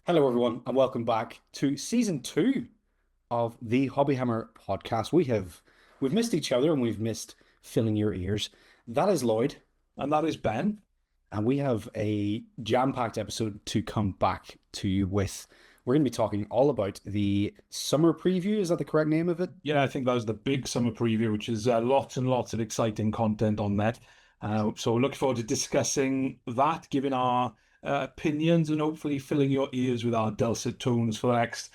Hello, everyone, and welcome back to season two of the Hobbyhammer podcast. We've missed each other and we've missed filling your ears. That is Lloyd, And that is Ben. and we have a jam-packed episode to come back to you with. We're going to be talking all about the summer preview. Is that the correct name of it? Yeah, I think that was the big summer preview, which is lots and lots of exciting content on that. So we're looking forward to discussing that, giving our opinions, and hopefully filling your ears with our dulcet tones for the next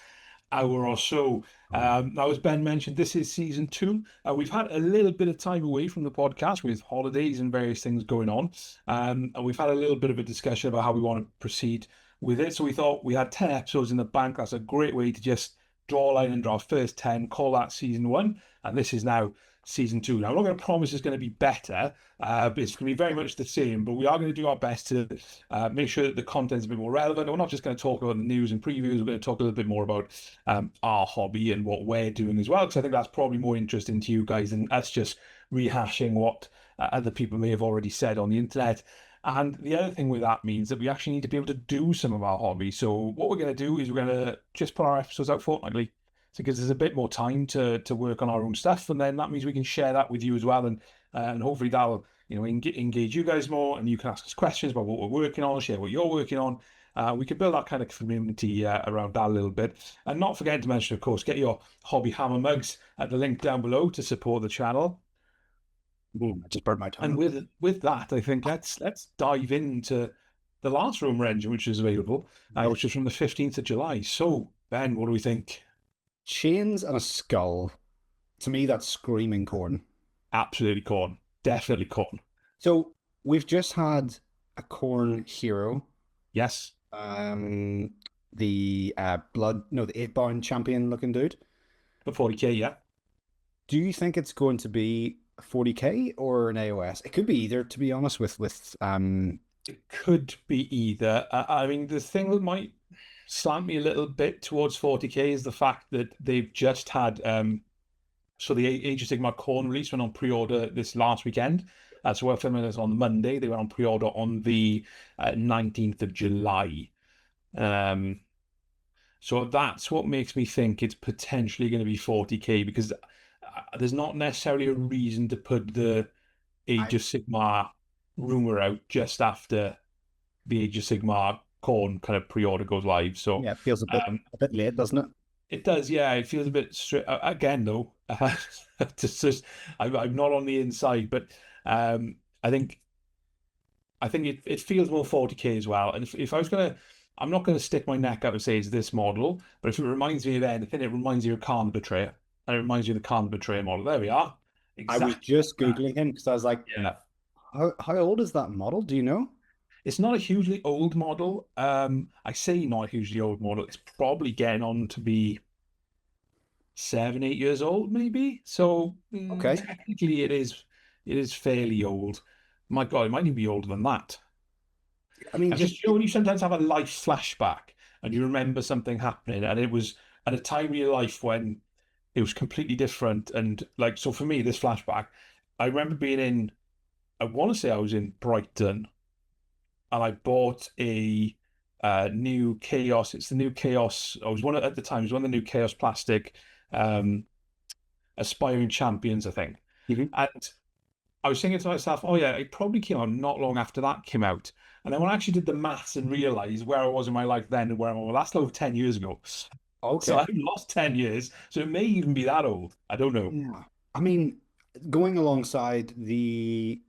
hour or so. Now, as Ben mentioned, this is season two. We've had a little bit of time away from the podcast with holidays and various things going on. And we've had a little bit of a discussion about how we want to proceed with it. So we thought we had 10 episodes in the bank. That's a great way to just draw a line and draw first 10, call that season one. And this is now season two. Now, I'm not going to promise it's going to be better, but it's going to be very much the same. But we are going to do our best to make sure that the content's a bit more relevant. And we're not just going to talk about the news and previews. We're going to talk a little bit more about our hobby and what we're doing as well, because I think that's probably more interesting to you guys than us just rehashing what other people may have already said on the internet. And the other thing with that means that we actually need to be able to do some of our hobby. So what we're going to do is we're going to just put our episodes out fortnightly. So it gives us a bit more time to work on our own stuff, and then that means we can share that with you as well, and hopefully that'll engage you guys more, and you can ask us questions about what we're working on, share what you're working on. We can build that kind of community around that a little bit, and not forget to mention, of course, get your Hobby Hammer mugs at the link down below to support the channel. Boom, I just burnt my tongue. And with that, I think let's dive into the last Roamer engine, which is available, which is from the 15th of July. So Ben, what do we think? Chains and a skull. To me, that's screaming corn. Absolutely corn. Definitely corn. So we've just had a corn hero. Yes. The the 8-bound champion looking dude. For 40k, yeah. Do you think it's going to be a 40k or an AOS? It could be either, to be honest. With It could be either. I mean, the thing that might slant me a little bit towards 40k is the fact that they've just had so the Age of Sigmar Corn release went on pre-order this last weekend. So we're filming this on Monday. They went on pre-order on the 19th of July. So that's what makes me think it's potentially going to be 40k, because there's not necessarily a reason to put the Age of Sigmar rumor out just after the Age of Sigmar Corn kind of pre-order goes live. So yeah, it feels a bit late, doesn't it? It does, yeah. It feels a bit straight again, though. I'm not on the inside, but I think it feels more 40k as well. And if I was gonna, I'm not gonna stick my neck out and say it's this model, but if it reminds me of anything, it reminds me of Khan the Betrayer, and it reminds me of the Khan the Betrayer model. There we are. Exactly. I was just googling him because I was like, yeah. How old is that model? Do you know? It's not a hugely old model. I say not a hugely old model. It's probably getting on to be 7, 8 years old, maybe. So okay, technically it is fairly old. My God, it might even be older than that. I mean, just when you sometimes have a life flashback and you remember something happening, and it was at a time in your life when it was completely different. And like, so for me, this flashback, I remember being in, I want to say I was in Brighton, and I bought a new Chaos. It's the new Chaos. I was at the time. It was one of the new Chaos plastic aspiring champions, I think. Mm-hmm. And I was thinking to myself, oh yeah, it probably came out not long after that came out. And then when I actually did the maths and realized where I was in my life then and where I'm, well, that's over 10 years ago. Okay. So I've lost 10 years. So it may even be that old. I don't know. Yeah. I mean, going alongside the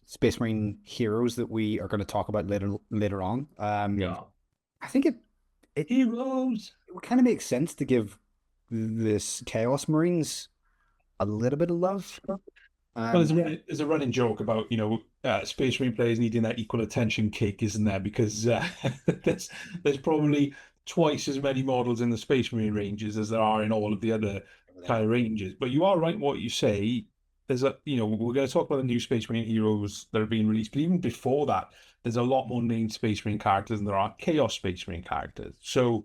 Space Marine heroes that we are going to talk about later on. Yeah. I think it heroes. It would kind of make sense to give this Chaos Marines a little bit of love. Well, there's a running joke about Space Marine players needing that equal attention cake, isn't there? Because there's probably twice as many models in the Space Marine ranges as there are in all of the other kind of ranges. But you are right what you say. There's we're going to talk about the new Space Marine heroes that are being released, but even before that, there's a lot more named Space Marine characters than there are Chaos Space Marine characters. So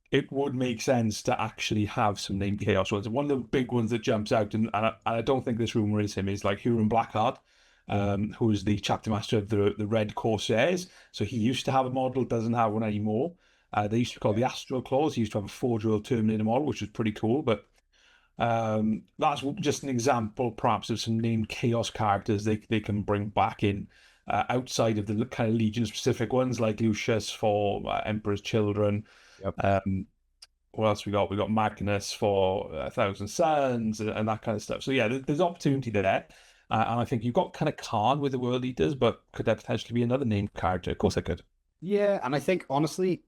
it would make sense to actually have some named Chaos ones. And one of the big ones that jumps out, and I don't think this rumor is him, is like Huron Blackheart, who's the chapter master of the Red Corsairs. So he used to have a model, doesn't have one anymore. They used to be called the Astral Claws. He used to have a Forge-World Terminator model, which was pretty cool. But that's just an example, perhaps, of some named Chaos characters they can bring back in outside of the kind of Legion-specific ones, like Lucius for Emperor's Children. Yep. What else we got? We got Magnus for A Thousand Suns and that kind of stuff. So yeah, there's opportunity there. And I think you've got kind of Khan with the World Eaters, but could there potentially be another named character? Of course I could. Yeah, and I think honestly,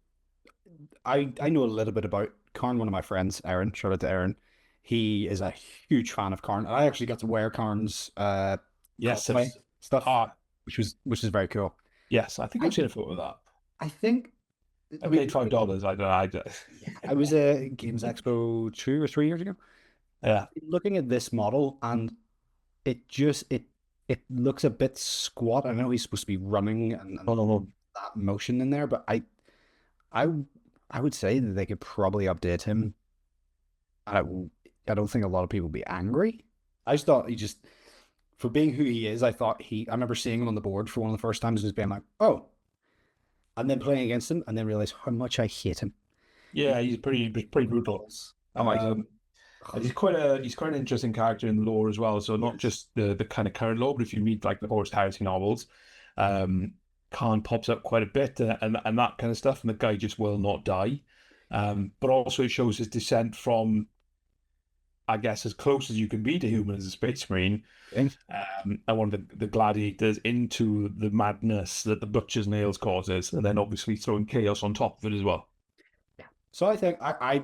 I know a little bit about Karn. One of my friends, Aaron, shout out to Aaron. He is a huge fan of Karn. I actually got to wear Karn's Yes, cosplay stuff, ah, which is very cool. yes, I think I've seen a photo of that. I think I paid $5. I don't know. I was at Games Expo 2 or 3 years ago, Yeah. looking at this model, and it looks a bit squat. I know he's supposed to be running and Oh, no. that motion in there, but I I would say that they could probably update him. I I don't think a lot of people would be angry. I just thought for being who he is, I remember seeing him on the board for one of the first times and just being like, oh, and then playing against him and then realize how much I hate him. Yeah, he's pretty brutal. Oh my And he's quite an interesting character in the lore as well. So not just the kind of current lore, but if you read like the Horus Heresy novels, Khan pops up quite a bit and that kind of stuff, and the guy just will not die. But also it shows his descent from, I guess, as close as you can be to human as a space marine, Okay. and one of the gladiators into the madness that the butcher's nails causes, and then obviously throwing chaos on top of it as well. So I think I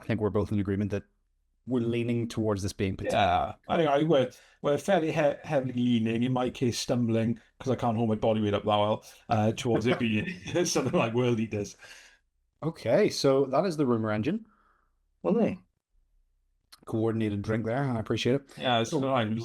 think we're both in agreement that we're leaning towards this being potential. Yeah, I think we're fairly heavily leaning, in my case, stumbling because I can't hold my body weight up that well, towards it being something like World Eaters. Okay, so that is the rumor engine. Well, they. Coordinated drink there. I appreciate it. Yeah, it's fine.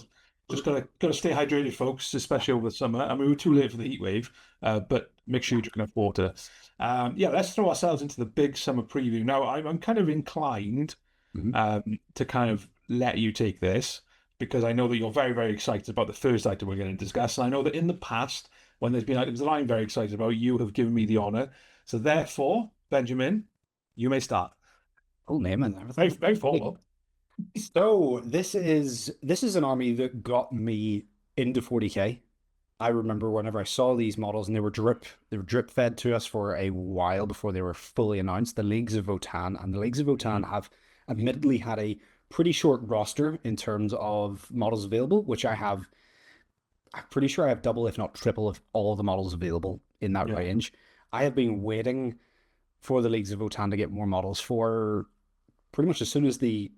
Just gotta stay hydrated, folks, especially over the summer. And we were too late for the heat wave, but make sure you drink enough water. Yeah, let's throw ourselves into the big summer preview. Now, I'm kind of inclined to kind of let you take this because I know that you're very, very excited about the first item we're going to discuss. And I know that in the past, when there's been items that I'm very excited about, you have given me the honor. So therefore, Benjamin, you may start. Full name and everything. Very formal. So this is an army that got me into 40K. I remember whenever I saw these models and they were drip fed to us for a while before they were fully announced. The Leagues of Votann, and the Leagues of Votann have admittedly had a pretty short roster in terms of models available, which I'm pretty sure I have double, if not triple, of all the models available in that range. I have been waiting for the Leagues of Votann to get more models for pretty much as soon as the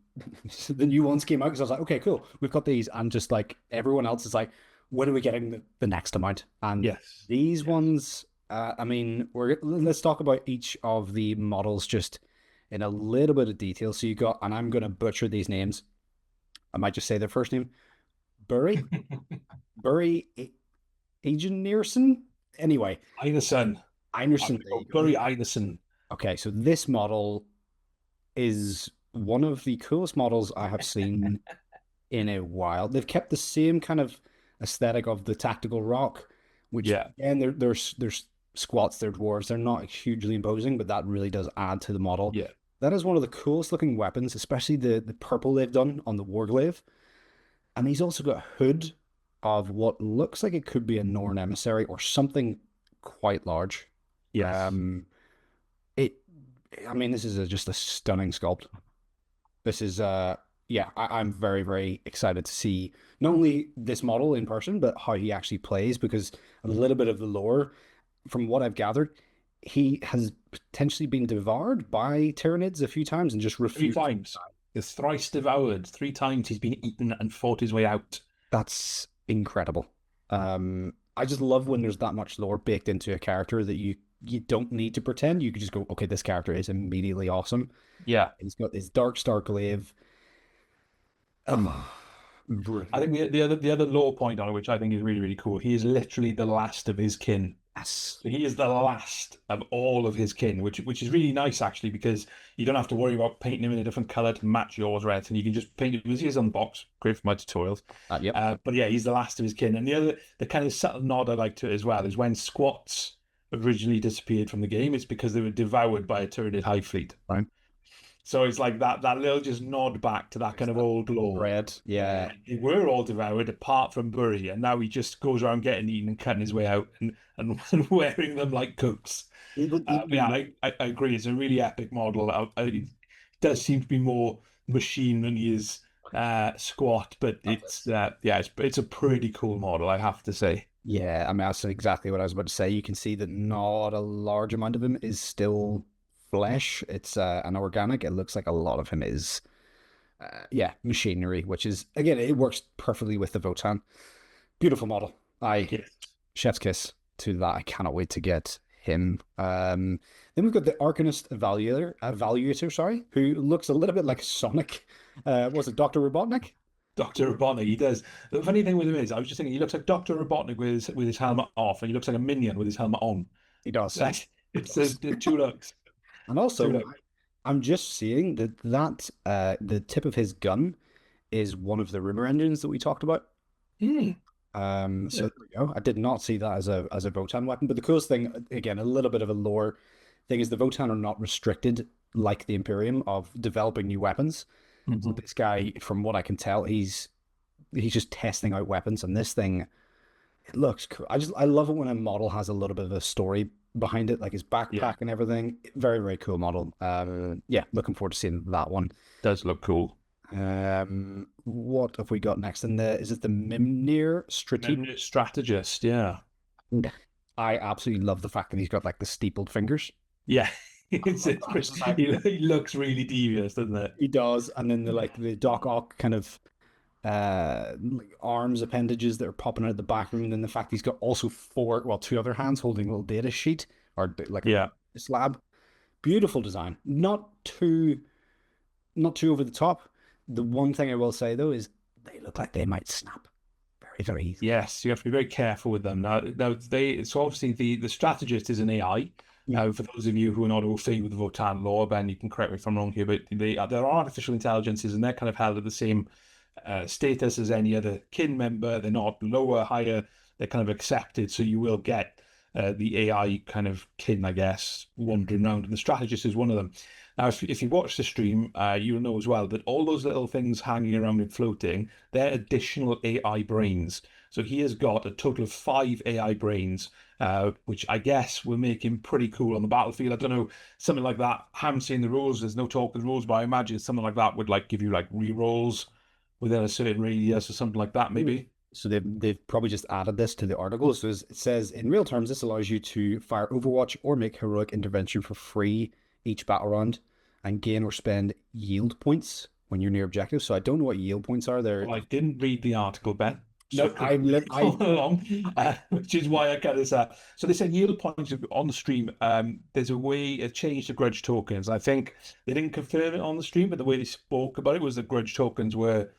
new ones came out, because I was like, okay, cool, we've got these, and just like everyone else is like, when are we getting the next amount? And these ones, I mean, let's talk about each of the models just in a little bit of detail. So you got, and I'm going to butcher these names. I might just say their first name, Bury Agenierson. Anyway, Einerson. Bury Einerson. Okay, so this model is one of the coolest models I have seen in a while. They've kept the same kind of aesthetic of the tactical rock, which again, they're squats, they're dwarves, they're not hugely imposing, but that really does add to the model. Yeah, that is one of the coolest looking weapons, especially the purple they've done on the warglaive. And he's also got a hood of what looks like it could be a Norn emissary or something quite large. Yes. I mean, this is just a stunning sculpt. This is I'm very, very excited to see not only this model in person, but how he actually plays, because a little bit of the lore, from what I've gathered, he has potentially been devoured by Tyranids a few times and just refused. 3 times. He's thrice devoured. 3 times he's been eaten and fought his way out. That's incredible. I just love when there's that much lore baked into a character that you don't need to pretend. You could just go, okay, this character is immediately awesome. Yeah. He's got this dark star glaive. I think the other lore point on it, which I think is really, really cool, he is literally the last of his kin. Yes. So he is the last of all of his kin, which is really nice, actually, because you don't have to worry about painting him in a different color to match yours, right? And you can just paint it as he is on the box. Great for my tutorials. But yeah, he's the last of his kin. And the kind of subtle nod I like to it as well is when squats originally disappeared from the game, it's because they were devoured by a Tyranid Hive fleet. Right. So it's like that little just nod back to that There's kind of that old lore. bread. Yeah. They were all devoured apart from Bury, and now he just goes around getting eaten and cutting his way out and wearing them like coats. Even, But yeah, even I agree. It's a really epic model. It does seem to be more machine than he is squat, but it's a pretty cool model, I have to say. Yeah, I mean, that's exactly what I was about to say. You can see that not a large amount of him is still flesh. It's an organic. It looks like a lot of him is, yeah, machinery, which is, again, it works perfectly with the Votann. Beautiful model. Yes. Chef's kiss to that. I cannot wait to get him. Then we've got the Arcanist Evaluator, sorry, who looks a little bit like Sonic. Was it Dr. Robotnik? Dr. Robotnik, he does. The funny thing with him is, I was just thinking, he looks like Dr. Robotnik with his helmet off, and he looks like a minion with his helmet on. He does. It's the two looks. And Two also, looks. I'm just seeing the tip of his gun is one of the rumor engines that we talked about. Hmm. So there we go. I did not see that as a Votann weapon, but the coolest thing, again, a little bit of a lore thing, is the Votann are not restricted like the Imperium of developing new weapons. So Mhm. this guy, from what I can tell, he's just testing out weapons, and this thing, it looks cool. I love it when a model has a little bit of a story behind it, like his Yeah, backpack and everything. Very, very cool model. Yeah, looking forward to seeing that one. does look cool. What have we got next? Is it the Mimnir Strategic? Strategist, yeah. I absolutely love the fact that he's got like the steepled fingers. Yeah. He looks really devious, doesn't it? He does, and then the Doc Ock kind of like arms appendages that are popping out of the back room, and then the fact he's got also two other hands holding a little data sheet or like Yeah. a slab. Beautiful design. Not too over the top. The one thing I will say though is they look like they might snap very, very easily. Yes, you have to be very careful with them. Now so obviously the strategist is an AI. Now, for those of you who are not au fait with the Votann lore, Ben, you can correct me if I'm wrong here, but they're artificial intelligences, and they're kind of held at the same status as any other kin member. They're not lower, higher. They're kind of accepted, so you will get the AI kind of kin, I guess, wandering around, and the strategist is one of them. Now, if you watch the stream, you'll know as well that all those little things hanging around and floating, they're additional AI brains. So he has got a total of 5 AI brains, which I guess will make him pretty cool on the battlefield. I don't know, something like that. I haven't seen the rules. There's no talk of the rules, but I imagine something like that would like give you like re-rolls within a certain radius or something like that, maybe. So they've probably just added this to the article. So it says, in real terms, this allows you to fire Overwatch or make heroic intervention for free each battle round and gain or spend yield points when you're near objectives. So I don't know what yield points are there. Well, I didn't read the article, Ben. So No, I along, which is why I got this up. So they said yield points on the stream. There's a change to grudge tokens. I think they didn't confirm it on the stream, but the way they spoke about it was that grudge tokens were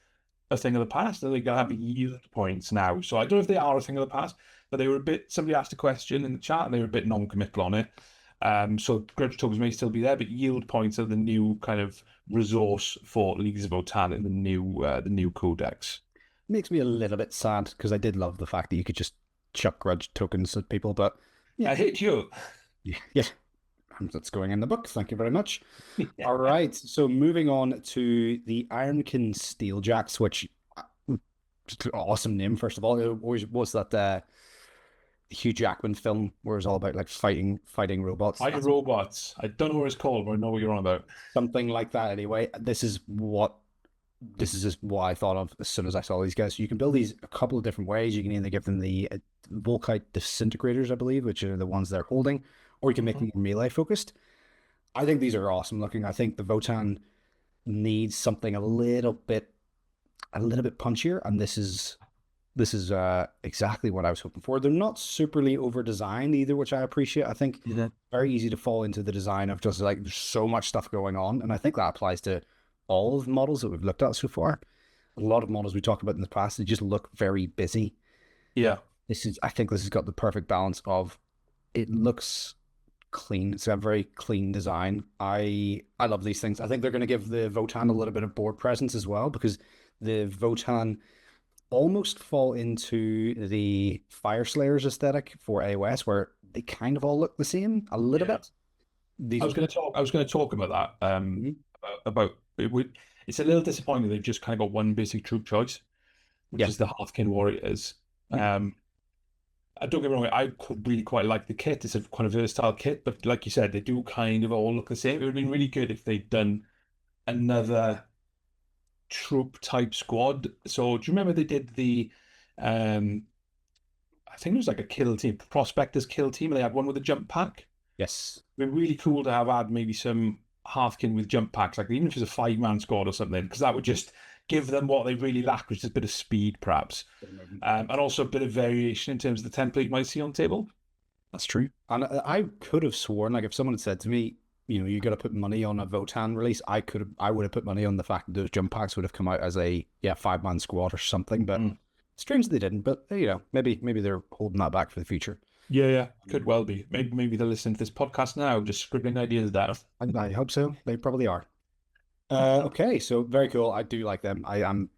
a thing of the past, and they're going to have yield points now. So I don't know if they are a thing of the past, but they were a bit. Somebody asked a question in the chat, and they were a bit non-committal on it. So grudge tokens may still be there, but yield points are the new kind of resource for Leagues of Votann in the new codex. makes me a little bit sad because I did love the fact that you could just chuck grudge tokens at people, but Yeah. I hate you. Yes, that's going in the book. Thank you very much. All right, so moving on to the Ironkin Steeljacks, which awesome name, first of all. It always was that Hugh Jackman film where it's all about like fighting robots. Fighting robots. I don't know what it's called, but I know what you're on about. Something like that anyway. This is just what I thought of as soon as I saw these guys. So you can build these a couple of different ways. You can either give them the Volkite disintegrators, I believe, which are the ones they're holding, or you can make them melee focused. I think these are awesome looking. I think the Votann needs something a little bit punchier, and this is exactly what I was hoping for. They're not superly over designed either, which I appreciate. I think very easy to fall into the design of just like there's so much stuff going on, and I think that applies to all of the models that we've looked at so far. A lot of models we talked about in the past, they just look very busy. Yeah. I think this has got the perfect balance of it looks clean. It's got a very clean design. I love these things. I think they're going to give the Votann a little bit of board presence as well, because the Votann almost fall into the Fire Slayers aesthetic for AOS, where they kind of all look the same a little Yeah. bit. These I are was going to talk. I was going to talk about that. Mhm. About it would. It's a little disappointing they've just kind of got one basic troop choice, which Yeah. is the Hearthkin Warriors. Mhm. Don't get me wrong. I could really quite like the kit. It's a kind of versatile kit, but like you said, they do kind of all look the same. It would have been really good if they'd done another troop type squad. So do you remember they did the um I think it was like a kill team, prospectors kill team, and they had one with a jump pack. Yes. It'd be really cool to have had maybe some Hearthkin with jump packs, like even if it's a 5-man squad or something, because that would just give them what they really lack, which is a bit of speed, perhaps, and also a bit of variation in terms of the template you might see on the table. That's true. And I could have sworn, like, if someone had said to me, you got to put money on a Votann release, I would have put money on the fact that those jump packs would have come out as a 5-man squad or something. But Mm. strange they didn't. But maybe they're holding that back for the future. Yeah, yeah, could well be. Maybe they're listening to this podcast now, just scribbling ideas down. I hope so. They probably are. Okay, so very cool. I do like them. I'm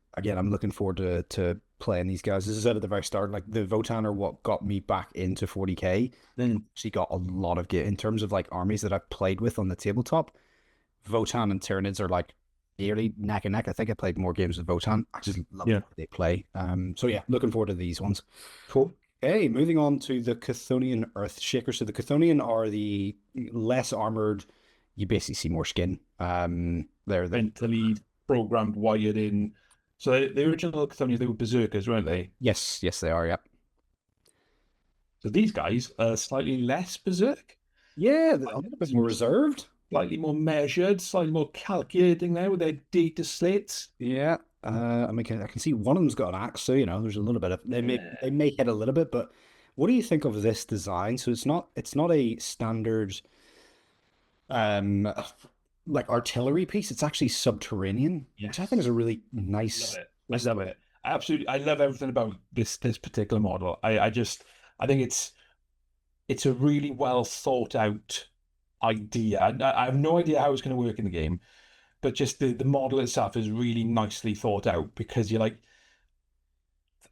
looking forward to playing these guys. As I said at the very start, like the Votann are what got me back into 40k. Then she got a lot of get in terms of like armies that I've played with on the tabletop. Votann and Tyranids are like nearly neck and neck. I think I played more games with Votann. I just love Yeah, how they play. So yeah, looking forward to these ones. cool. Okay, moving on to the Chthonian Earthshaker. So the Chthonian are the less armored. You basically see more skin. They're the Mentally programmed, wired in. So the original Chthonians, they were berserkers, weren't they? yes, they are. Yep. So these guys are slightly less berserk, Yeah, a little bit more reserved. slightly more measured, slightly more calculating there with their data slates. Yeah. I mean, I can see one of them's got an axe, so there's a little bit of they Yeah. may hit a little bit, but what do you think of this design? So it's not a standard um like artillery piece. It's actually subterranean, which I think is Yes. a really Love nice it. I nice. love it. I love everything about this particular model. I think it's a really well thought out idea. I have no idea how it's going to work in the game, but just the model itself is really nicely thought out because you're like,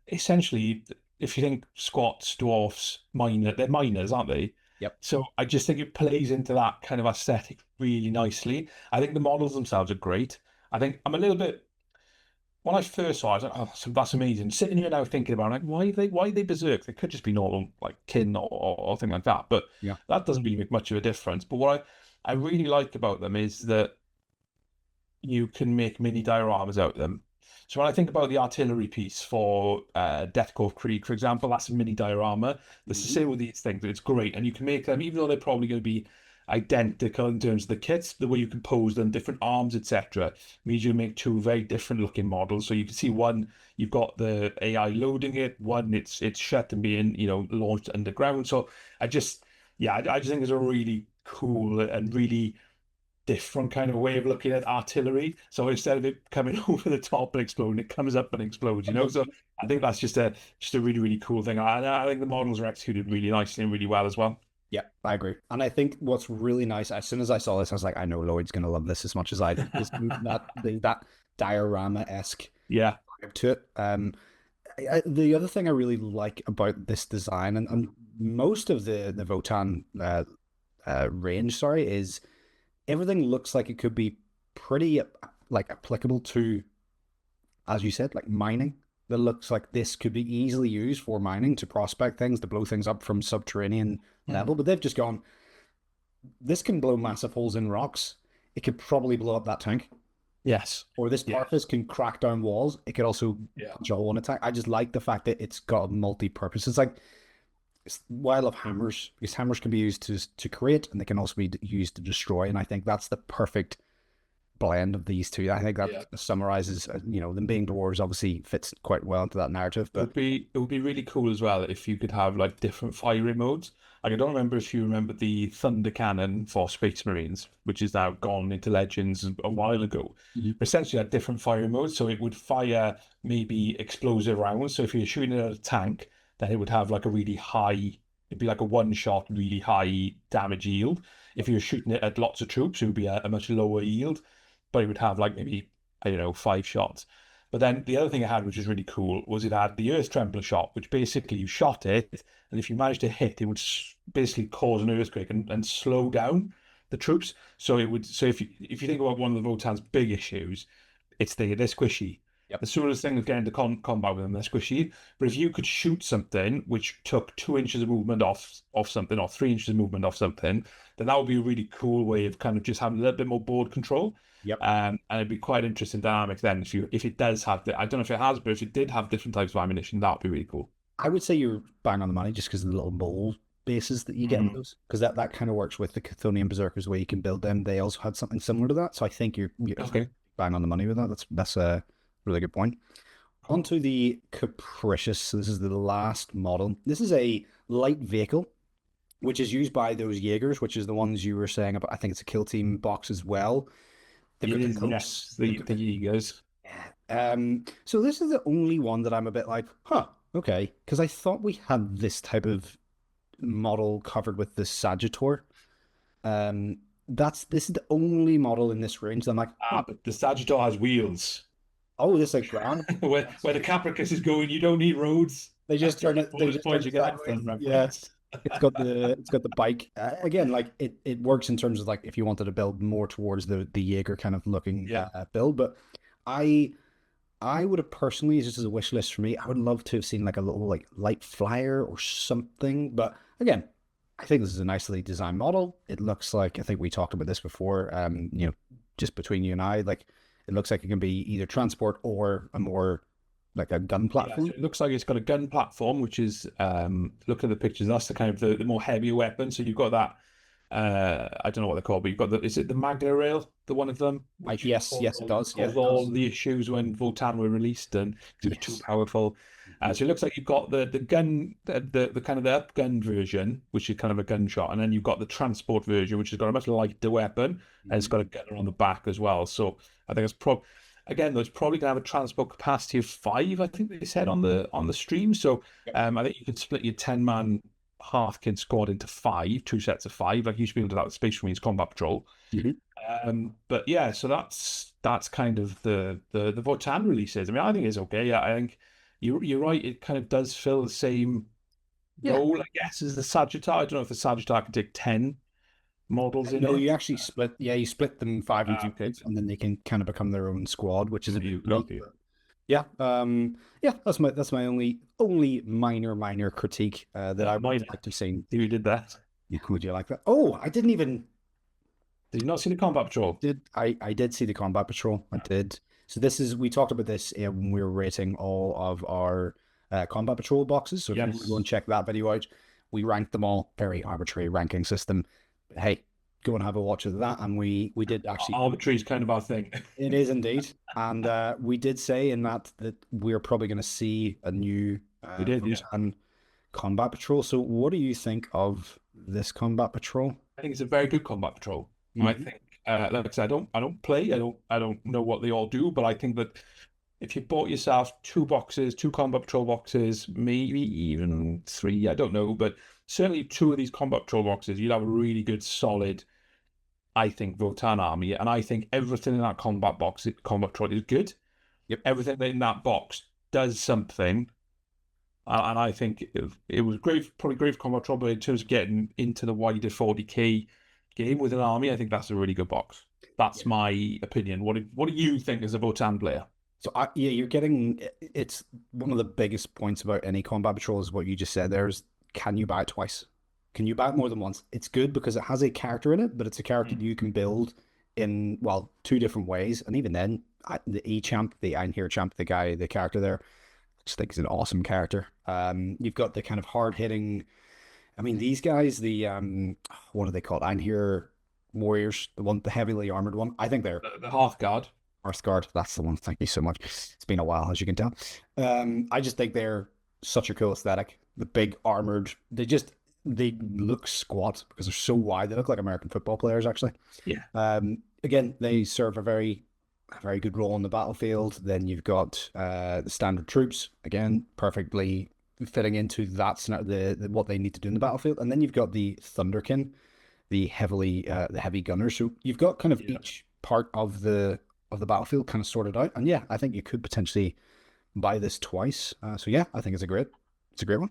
essentially, if you think squats, dwarfs, they're miners, aren't they? Yep. So I just think it plays into that kind of aesthetic really nicely. I think the models themselves are great. I think I'm a little bit when I first saw it, I was like, oh, that's amazing. Sitting here now thinking about it, like, why are they berserk? They could just be normal, like kin or thing like that. But Yeah. that doesn't really make much of a difference. But what I really like about them is that you can make mini dioramas out of them. So when I think about the artillery piece for Death Cove Creek, for example, that's a mini diorama. It's the Mhm. same with these things. It's great, and you can make them, even though they're probably going to be identical in terms of the kits, the way you compose them, different arms, etc. Means you make two very different looking models. So you can see one, you've got the AI loading it. One, it's shut and being launched underground. So I just think it's a really cool and really different kind of way of looking at artillery. So instead of it coming over the top and exploding, it comes up and explodes. So I think that's just a really, really cool thing. I think the models are executed really nicely and really well as well. Yeah, I agree. And I think what's really nice, as soon as I saw this, I was like, I know Lloyd's gonna love this as much as I did. That diorama-esque Yeah. vibe to it. The other thing I really like about this design, and most of the Votann range, sorry, is everything looks like it could be pretty like applicable to, as you said, like mining. That looks like this could be easily used for mining to prospect things, to blow things up from subterranean level. But they've just gone, this can blow massive holes in rocks. It could probably blow up that tank. Yes. Or this Yeah. Tarfus can crack down walls. It could also Yeah. punch a hole in a tank. I just like the fact that it's got a multi-purpose. It's like why I love hammers, because hammers can be used to create and they can also be used to destroy. And I think that's the perfect blend of these two. I think that Yeah. summarizes, them being dwarves obviously fits quite well into that narrative. It would be really cool as well if you could have like different firing modes. Like I don't remember if you remember the Thunder Cannon for Space Marines, which is now gone into Legends a while ago. Mhm. But essentially had different firing modes, so it would fire maybe explosive rounds. So if you're shooting at a tank, then it would have like a really high. It'd be like a one shot, really high damage yield. If you're shooting it at lots of troops, it would be a much lower yield, but it would have like maybe I don't know 5 shots. But then the other thing it had, which was really cool, was it had the Earth Trembler shot, which basically you shot it, and if you managed to hit, it would basically cause an earthquake and slow down the troops. So it would. So if you think about one of the Votann's big issues, it's they're squishy. Yep. The sort thing of getting into combat with them, they're squishy. But if you could shoot something which took 2 inches of movement off something, or 3 inches of movement off something, then that would be a really cool way of kind of just having a little bit more board control. Yep. And it'd be quite interesting dynamic then if it does have I don't know if it has, but if it did have different types of ammunition, that would be really cool. I would say you're bang on the money just because of the little mole bases that you get with Mm. those. Because that kind of works with the Chthonian Berserkers where you can build them. They also had something similar to that. So I think you're Okay. bang on the money with that. That's a really good point. Onto the Capricious. So this is the last model. This is a light vehicle, which is used by those Jaegers, which is the ones you were saying about. I think it's a kill team box as well. They've It got the is, coats. yes, the Eagles. So this is the only one that I'm a bit like, huh, okay, because I thought we had this type of model covered with the Sagittor. This is the only model in this range that I'm like, huh, But the Sagittar has wheels. oh, this like ground. Where the Capricus is going, you don't need roads. They just turn it. They Bonus just turn points you it get sideways. from Yeah, reference. it's got the bike again. Like it works in terms of like if you wanted to build more towards the Jaeger kind of looking Yeah. build, but I I would have personally, just as a wish list for me, I would love to have seen like a little like light flyer or something. But again, I think this is a nicely designed model. It looks like, I think we talked about this before, just between you and I, like it looks like it can be either transport or a more like a gun Yeah, so platform. it looks like it's got a gun platform, which is look at the pictures. That's the kind of the more heavier weapon. So you've got that. I don't know what they're called, but you've got is it the Magna Rail, the one of them, which Yes, it does. Yeah, caused it all does. the issues when Votann were released and it was too Yes. powerful. So it looks like you've got the gun, the kind of the up gun version, which is kind of a gunshot, and then you've got the transport version, which has got a much lighter weapon, and it's got a gunner on the back as well. So I think it's again, though, it's probably gonna have a transport capacity of 5. I think they said on the stream. So Yep. I think you can split your 10-man Hearthkin squad into 5, 2 sets of 5, like you should be able to do that with Space Marines Combat Patrol. Mhm. But yeah, so that's kind of the Votann releases. I mean, I think it's okay. Yeah, I think you're right. It kind of does fill the same Yeah. role, I guess, as the Sagittar. I don't know if the Sagittar can take 10 models in No, it. you actually split. Yeah, you split them five into Okay. groups, and then they can kind of become their own squad, which is a bit You unique. okay. Yeah, yeah. That's my only minor critique that I Mine. would like to see. You did that. Yeah, would you like that? Oh, I didn't even Did you not see the Combat Patrol? I did see the Combat Patrol. I did. So this is we talked about this when we were rating all of our Combat Patrol boxes. So if you want to go and Yes. check that video out, we ranked them all. Very arbitrary ranking system. But hey, go and have a watch of that. And we did actually. Arbitrary is kind of our thing. It is indeed, and we did say in that we're probably going to see a new We did, yeah. and Combat Patrol. So what do you think of this Combat Patrol? I think it's a very good Combat Patrol. I think, like I said, I don't play. I don't know what they all do, but I think that if you bought yourself 2 boxes, 2 Combat Patrol boxes, maybe even 3, I don't know, but certainly 2 of these Combat Patrol boxes, you'd have a really good, solid, I think, Votann army. And I think everything in that combat Patrol is good. Yep. Everything in that box does something. And I think it was great, probably great for Combat Patrol, but in terms of getting into the wider 40k game with an army, I think that's a really good box. That's my opinion. What do you think as a Votann player? So yeah, you're getting it's one of the biggest points about any Combat Patrol is what you just said. There's can you buy it twice? Can you buy it more than once? It's good because it has a character in it, but it's a character you can build in 2 different ways. And even then, the E champ, the Einherjar champ, the character there, I just think is an awesome character. You've got the kind of hard hitting. I mean, these guys, the what are they called? Einherjar warriors, the heavily armored one. I think they're The Hearthguard. Hearthguard. That's the one. Thank you so much. It's been a while, as you can tell. I just think they're such a cool aesthetic. The big armored. They look squat because they're so wide. They look like American football players, actually. Yeah. Again, they serve a very good role on the battlefield. Then you've got the standard troops. Again, perfectly fitting into that what they need to do in the battlefield. And then you've got the Thunderkin, the heavy gunners. So you've got kind of each part of the of the battlefield kind of sorted out. And yeah, I think you could potentially buy this twice. So yeah, I think it's a great one.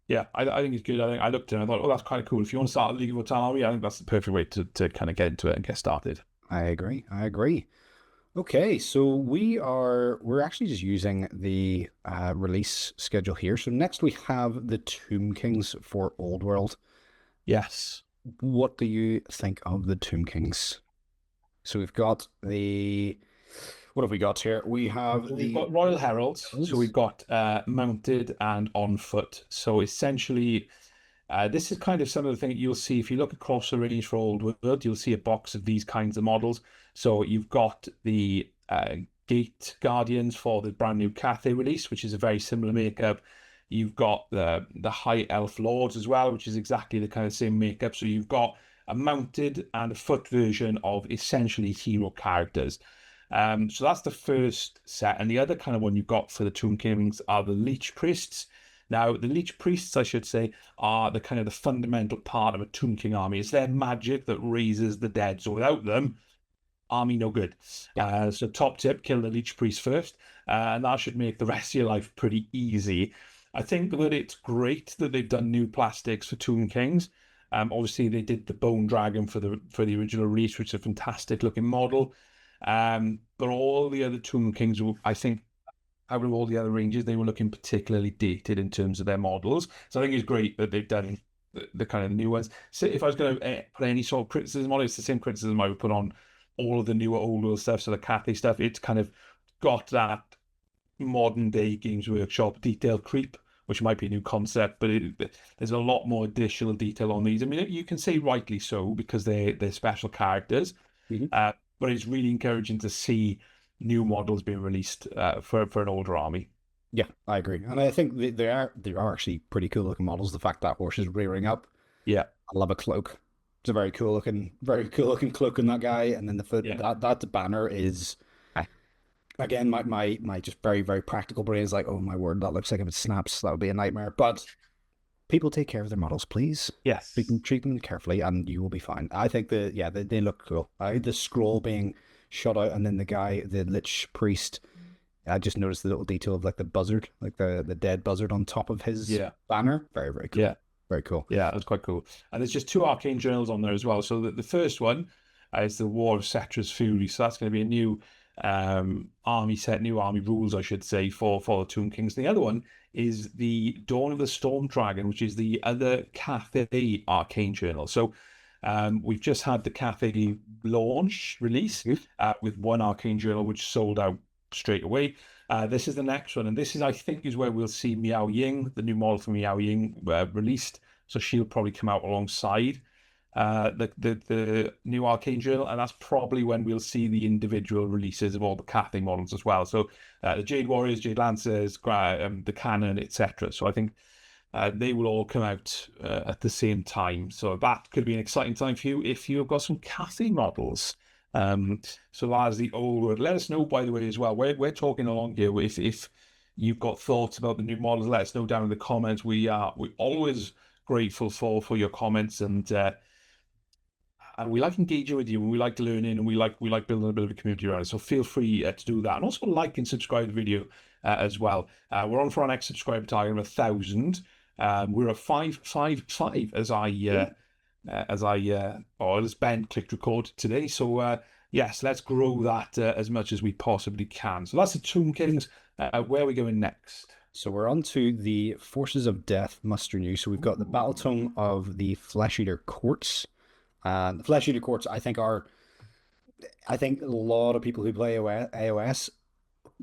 Yeah, I think it's good. I think I looked at it and I thought, oh, that's kind of cool. If you want to start a League of Votann army, I think that's the perfect way to kind of get into it and get started. I agree. I agree. Okay, so we're actually just using the release schedule here. So next we have the Tomb Kings for Old World. Yes. What do you think of the Tomb Kings? So we've got the what have we got here? We have We've the got Royal Heralds, so we've got mounted and on foot. So essentially, this is kind of some of the things you'll see if you look across the range for Old World. You'll see a box of these kinds of models. So you've got the Gate Guardians for the brand new Cathay release, which is a very similar makeup. You've got the High Elf Lords as well, which is exactly the kind of same makeup. So you've got a mounted and a foot version of essentially hero characters. So that's the first set. And the other kind of one you've got for the Tomb Kings are the Leech Priests. Now, the Leech Priests, I should say, are the kind of the fundamental part of a Tomb King army. It's their magic that raises the dead. So without them, army no good. So top tip, kill the Leech Priest first. And that should make the rest of your life pretty easy. I think that it's great that they've done new plastics for Tomb Kings. Obviously, they did the Bone Dragon for the original release, which is a fantastic looking model. But all the other Tomb Kings, I think, out of all the other ranges, they were looking particularly dated in terms of their models. So I think it's great that they've done the kind of new ones. So if I was going to put any sort of criticism on it, it's the same criticism I would put on all of the newer Old World stuff. So the Cathay stuff, it's kind of got that modern day Games Workshop detail creep, which might be a new concept, but there's a lot more additional detail on these. I mean, you can say rightly so because they're special characters. Mhm. But it's really encouraging to see new models being released for an older army. Yeah, I agree, and I think they are actually pretty cool looking models. The fact that horse is rearing up, Yeah, I love a cloak. It's a very cool looking cloak on that guy, and then the foot yeah, that banner is again my just very practical brain is like, oh my word, that looks like if it snaps, that would be a nightmare. But people take care of their models, please. yes, Treat them carefully, and you will be fine. I think they look cool. The scroll being shot out, and then the Lich Priest. I just noticed the little detail of like the buzzard, like the dead buzzard on top of his yeah, banner. Very cool. yeah. Very cool. Yeah, that's quite cool. And there's just two arcane journals on there as well. So the first one is the War of Cetra's Fury. So that's going to be a new army set, new army rules, I should say, for the Tomb Kings. And the other one is the Dawn of the Storm Dragon, which is the other Cathay arcane journal. So we've just had the Cathay launch release with one arcane journal, which sold out straight away. This is the next one, and this is, I think, is where we'll see Miao Ying, the new model for Miao Ying, released. So she'll probably come out alongside the new Arcane Journal, and that's probably when we'll see the individual releases of all the Cathay models as well. So the Jade Warriors, Jade Lancers, the Cannon, etc. So I think they will all come out at the same time. So that could be an exciting time for you if you've got some Cathay models. So that is the old word. Let us know, by the way, as well. We're talking along here. If you've got thoughts about the new models, let us know down in the comments. We're always grateful for your comments, and we like engaging with you, and we like learning, and we like building a bit of a community around it. So feel free to do that, and also like and subscribe to the video as well. We're on for our next subscriber target of 1,000. We're at 555 as Ben clicked record today. So yes, let's grow that as much as we possibly can. So that's the Tomb Kings. Where are we going next? So we're on to the Forces of Death muster new. So we've got the Battle Tome of the Flesh Eater Courts. The Flesh Eater Courts, I think a lot of people who play AOS,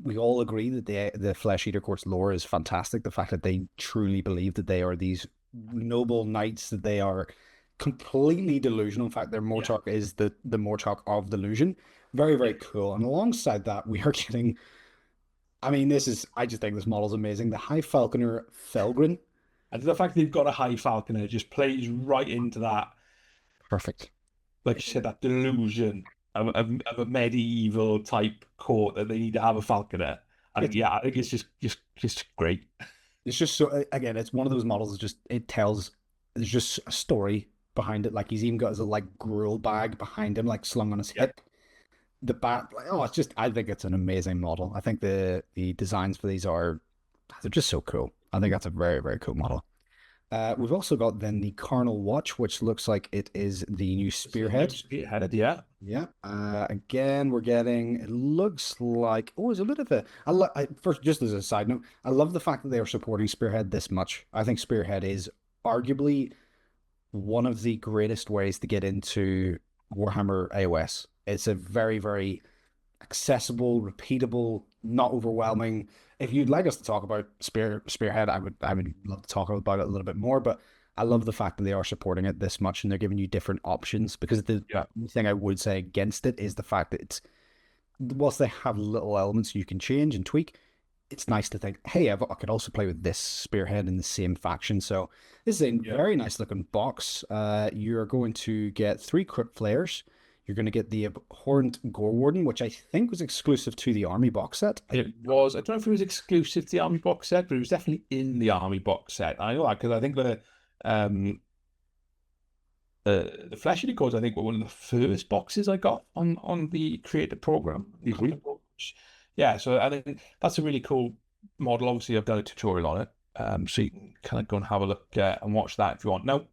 we all agree that the Flesh Eater Courts lore is fantastic. The fact that they truly believe that they are these noble knights, that they are completely delusional. In fact, their Mortarch is the Mortarch of delusion. Very cool. And alongside that, we are getting. I mean, I just think this model is amazing. The High Falconer Felgrin. And the fact they've got a High Falconer just plays right into that, Perfect. like you said, that delusion of a medieval type court that they need to have a Falconer. And It's yeah, I think it's just great. it's just so again, it's one of those models that just it tells there's just a story behind it. Like he's even got his like gruel bag behind him, like slung on his Yeah, hip. the bat. Oh, it's just. I think it's an amazing model. I think the designs for these are they're just so cool. I think that's a very very cool model. We've also got then the Carnal Watch, which looks like it is the new spearhead. Spearhead, yeah. Yeah. Again, we're getting. It looks like. Oh, it's a bit of a. First, just as a side note, I love the fact that they are supporting Spearhead this much. I think Spearhead is arguably one of the greatest ways to get into Warhammer AOS. It's a very, very accessible, repeatable, not overwhelming. If you'd like us to talk about Spearhead, I would love to talk about it a little bit more. But I love the fact that they are supporting it this much and they're giving you different options. Because the thing I would say against it is the fact that it's whilst they have little elements you can change and tweak, it's nice to think, hey, I could also play with this spearhead in the same faction. So this is a very nice looking box. You're going to get 3 Crypt Flayers. You're going to get the Abhorrent Gore Warden, which I think was exclusive to the Army box set. It was. I don't know if it was exclusive to the Army box set, but it was definitely in the Army box set. I know that because I think the Flesh Eater Codes, I think, were one of the first boxes I got on the Creator program. Yeah, so I think that's a really cool model. Obviously, I've done a tutorial on it, so you can kind of go and have a look and watch that if you want. Now,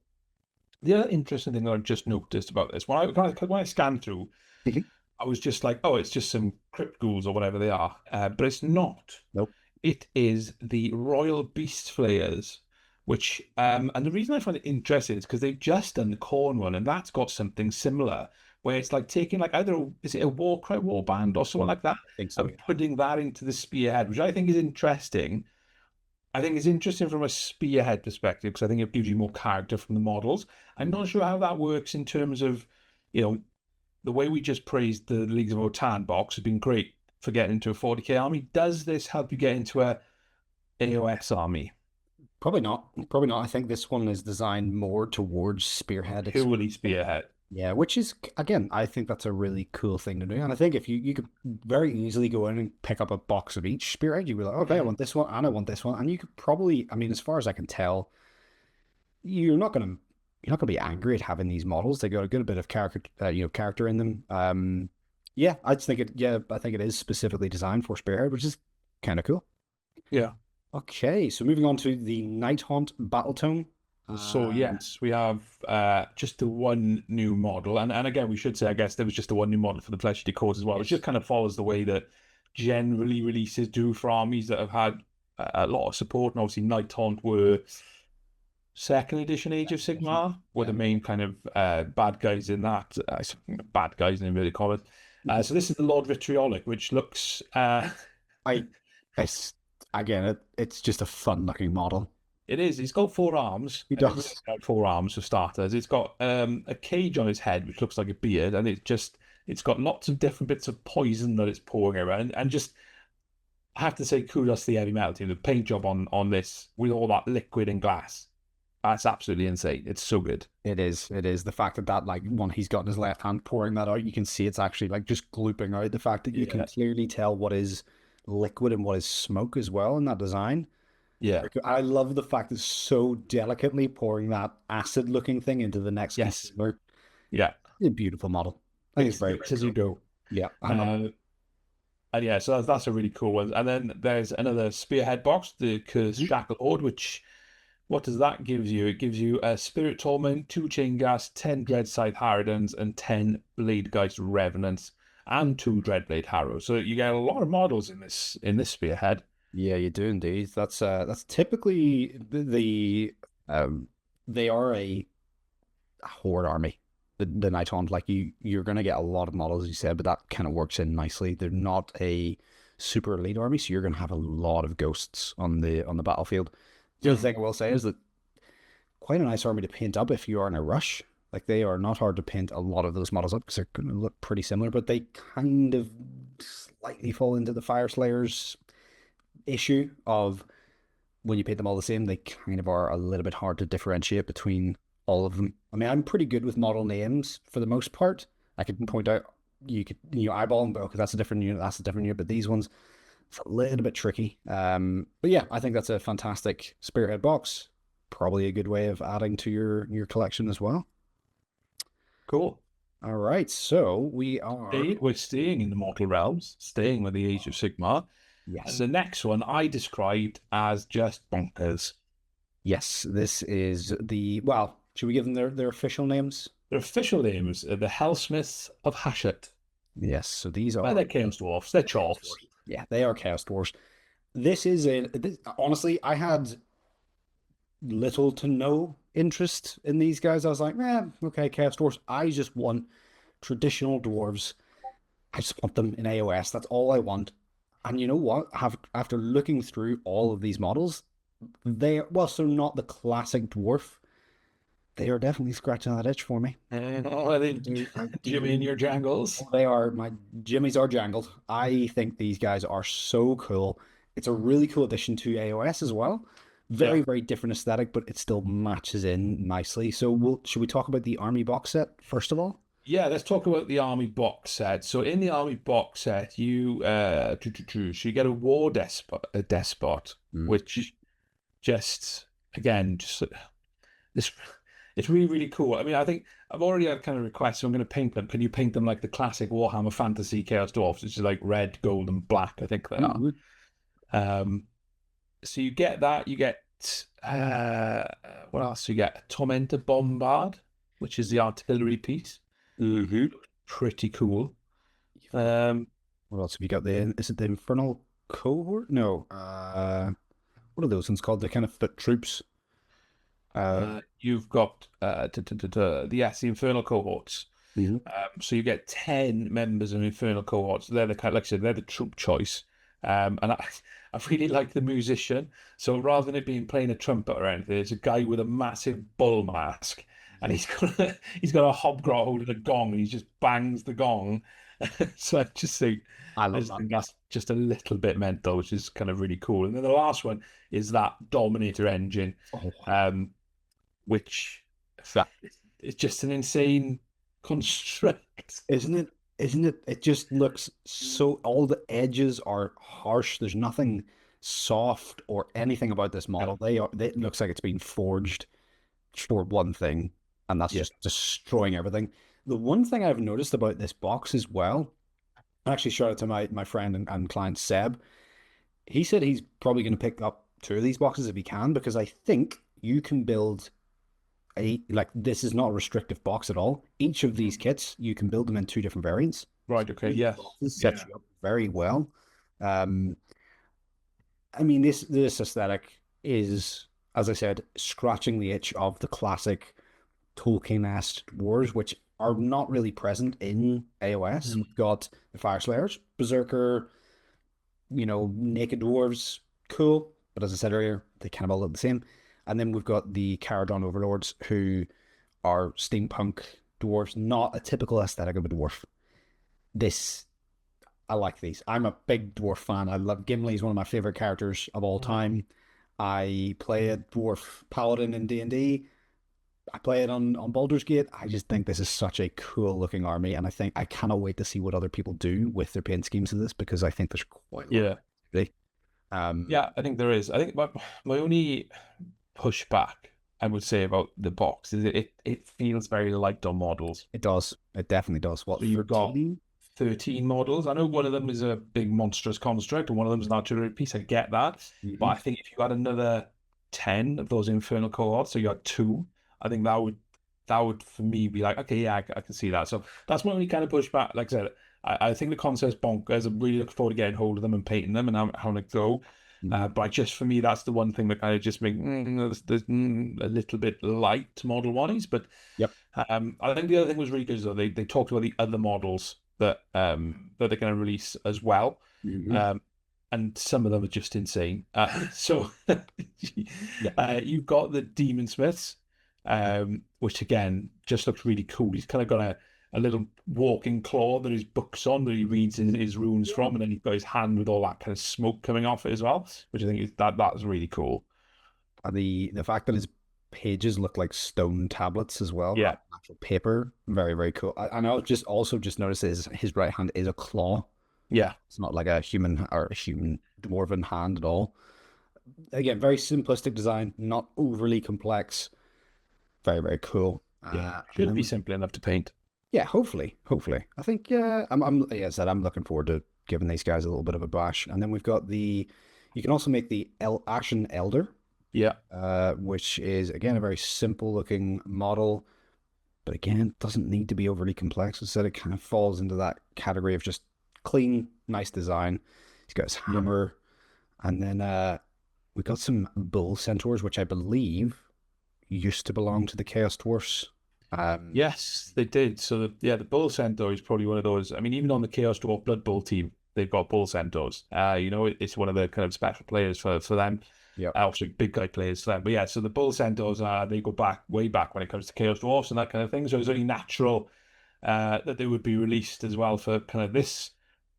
the other interesting thing that I've just noticed about this, when I scanned through, I was just like, oh, it's just some crypt ghouls or whatever they are. But it's not. Nope. It is the Royal Beast Flayers, which, and the reason I find it interesting is because they've just done the Corn one, and that's got something similar, where it's like taking like either, is it a Warcry warband or something like that? I think so, and putting that into the spearhead, which I think is interesting. I think it's interesting from a spearhead perspective because I think it gives you more character from the models. I'm not sure how that works in terms of, the way we just praised the Leagues of Votann box has been great for getting into a 40k army. Does this help you get into a AOS army? Probably not. Probably not. I think this one is designed more towards spearhead. Purely spearhead. Yeah, which is, again, I think that's a really cool thing to do. And I think if you could very easily go in and pick up a box of each spearhead, you'd be like, okay, I want this one and I want this one. And you could probably, I mean, as far as I can tell, you're not gonna be angry at having these models. They got a good bit of character in them. Yeah, I think it is specifically designed for spearhead, which is kind of cool. Yeah. Okay, so moving on to the Nighthaunt Battletome. So yes, we have just the one new model, and again we should say I guess there was just the one new model for the Flesh Eater Codes as well, which just kind of follows the way that generally releases do for armies that have had a lot of support, and obviously Nighthaunt were second edition Age of Sigmar were the main kind of bad guys in that. Bad guys in inverted commas. So this is the Lord Vitriolic, which looks it's just a fun looking model. It is. He's got 4 arms. He does. 4 arms for starters. It's got a cage on his head, which looks like a beard, and it's got lots of different bits of poison that it's pouring around. And just, I have to say, kudos to the heavy metal team. The paint job on this with all that liquid and glass. That's absolutely insane. It's so good. It is. It is. The fact that like one he's got in his left hand pouring that out, you can see it's actually like just glooping out. The fact that you can clearly tell what is liquid and what is smoke as well in that design. Yeah. I love the fact it's so delicately pouring that acid looking thing into the next consumer. Yeah. It's a beautiful model. I think it's very as you go. Yeah. And yeah, so that's a really cool one. And then there's another spearhead box, the Cursed Shackle Horde, which, what does that give you? It gives you a Spirit Torment, 2 Chain Gas, 10 Dreadscythe Harridans, and 10 Bladegeist Revenants, and 2 Dreadblade Harrows. So you get a lot of models in this spearhead. Yeah, you do indeed. That's typically they are a horde army. The Nighthaunt, like you're gonna get a lot of models, as you said, but that kind of works in nicely. They're not a super elite army, so you're gonna have a lot of ghosts on the battlefield. The other thing I will say is that quite a nice army to paint up if you are in a rush. Like, they are not hard to paint a lot of those models up because they're going to look pretty similar, but they kind of slightly fall into the Fire Slayers issue of when you paint them all the same, they kind of are a little bit hard to differentiate between all of them. I mean, I'm pretty good with model names for the most part. I can point out, you could eyeball them, but okay, that's a different unit, but these ones, it's a little bit tricky. But yeah, I think that's a fantastic spearhead box. Probably a good way of adding to your collection as well. Cool. All right, so we are. We're staying in the mortal realms, staying with the Age of Sigmar. And Yes. the next one I described as just bonkers. Yes, this is the. Well, should we give them their official names? Their official names are the Hellsmiths of Hashet. Yes, so these Well, are they're Chaos Dwarfs, they're Chaos Chorfs. Dwarfs. Yeah, they are Chaos Dwarfs. This is a. Honestly, I had little to no interest in these guys. I was like, okay, Chaos Dwarfs. I just want traditional dwarves. I just want them in AOS. That's all I want. And you know what? After looking through all of these models, they whilst they're not the classic dwarf, they are definitely scratching that itch for me. Oh, are they Jimmy and your jangles? They are my Jimmies are jangled. I think these guys are so cool. It's a really cool addition to AOS as well. Yeah. Very different aesthetic, but it still matches in nicely. So should we talk about the army box set first of all? Yeah, let's talk about the army box set. So in the army box set, so you get a war despot, Mm. which just again just this it's really cool. I mean, I think I've already had kind of requests, so I'm going to paint them. Can you paint them like the classic Warhammer Fantasy Chaos Dwarfs, which is like red, gold, and black? I think they are. Mm. Um, so you get that. You get what else? You get a Tormentor Bombard, which is the artillery piece. Mm-hmm. Pretty cool. Um, What else have you got there? Is it the Infernal Cohort? No. What are those ones called? The kind of foot troops. you've got the Infernal Cohorts. Mhm. So you get 10 members of Infernal Cohorts. They're the kind, like I said, they're the troop choice. And I really like the musician. So rather than it being playing a trumpet or anything, it's a guy with a massive bull mask, and he's got a hobgrot holding a gong, and he just bangs the gong. So I I love just that. think that's just a little bit mental, which is kind of really cool. And then the last one is that Dominator engine, Oh, um, which that is just an insane construct. isn't it? Isn't it? It just looks so. All the edges are harsh. There's nothing soft or anything about this model. They are. It looks like it's been forged for one thing, and that's Yeah. just destroying everything. The one thing I've noticed about this box as well. Actually, shout out to my friend and client Seb. He said he's probably going to pick up two of these boxes if he can, because I think you can build like this is not a restrictive box at all. Each of these kits you can build them in two different variants. Right. Okay. Yes. This sets you up very well. Um, I mean this aesthetic is, as I said, scratching the itch of the classic Tolkien-esque wars, which are not really present in AOS. Mm. We've got the Fire Slayers, Berserker, naked dwarves, cool. But as I said earlier, they kind of all look the same. And then we've got the Caradon Overlords, who are steampunk dwarves, not a typical aesthetic of a dwarf. This, I like these. I'm a big dwarf fan. I love Gimli. Is one of my favorite characters of all time. I play a dwarf paladin in D&D. I play it on Baldur's Gate. I just think this is such a cool looking army, and I think I cannot wait to see what other people do with their paint schemes of this, because I think there's quite a lot Yeah. of activity. Um, Yeah. I think there is. I think my only pushback I would say about the box is it feels very light on models. it does. It definitely does. What, So you've got 13? 13 models. I know one of them is a big monstrous construct and one of them is an artillery piece. I get that. But I think if you had another 10 of those infernal cohorts, so you had two, I think that would for me be like, okay, yeah, I can see that. So that's my only kind of pushback. Like I said, I think the concept's bonkers. I'm really looking forward to getting hold of them and painting them and having a go. But just for me, that's the one thing that kind of just makes there's a little bit light model wise. But Yep. I think the other thing was really good though. They talked about the other models that they're going to release as well. Mhm. And some of them are just insane. So Yeah. you've got the Demon Smiths, which again just looks really cool. He's kind of got a little walking claw that his book's on that he reads his runes from, and then he's got his hand with all that kind of smoke coming off it as well, which I think is that's really cool. And the fact that his pages look like stone tablets as well, Yeah, not actual paper, very cool. And I just also just noticed his right hand is a claw. yeah, It's not like a human or a human dwarven hand at all. Again, very simplistic design, not overly complex. Very cool. yeah. And Should then be simple enough to paint. Yeah, hopefully. I think yeah, as I said, I'm looking forward to giving these guys a little bit of a bash. And then we've got you can also make the Ashen Elder, Yeah. which is again a very simple looking model, but again, doesn't need to be overly complex. Instead, it kind of falls into that category of just clean, nice design. He's got his hammer, and then we got some bull centaurs, which I believe used to belong to the Chaos Dwarfs. Yes, they did. So the Bull Centaur is probably one of those. I mean, even on the Chaos Dwarf Blood Bowl team, they've got Bull Centaurs. It's one of the kind of special players for them. Yeah, Also big guy players for them. But yeah, so the Bull Centaurs they go back way back when it comes to Chaos Dwarfs and that kind of thing. So it's only natural that they would be released as well for kind of this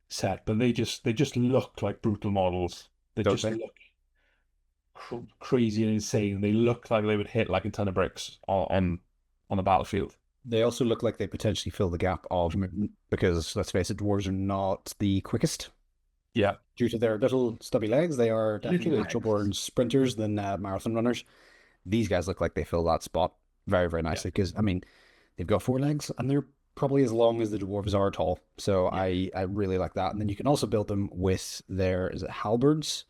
set. But they just look like brutal models. They don't just they? look crazy and insane. They look like they would hit like a ton of bricks on the battlefield. They also look like they potentially fill the gap of movement because, let's face it, dwarves are not the quickest. Yeah, Due to their little stubby legs, they are definitely little natural legs. born sprinters than marathon runners. These guys look like they fill that spot very, very Yeah, nicely because, I mean, they've got four legs and they're probably as long as the dwarves are tall. So yeah, I really like that. And then you can also build them with their, is it halberds?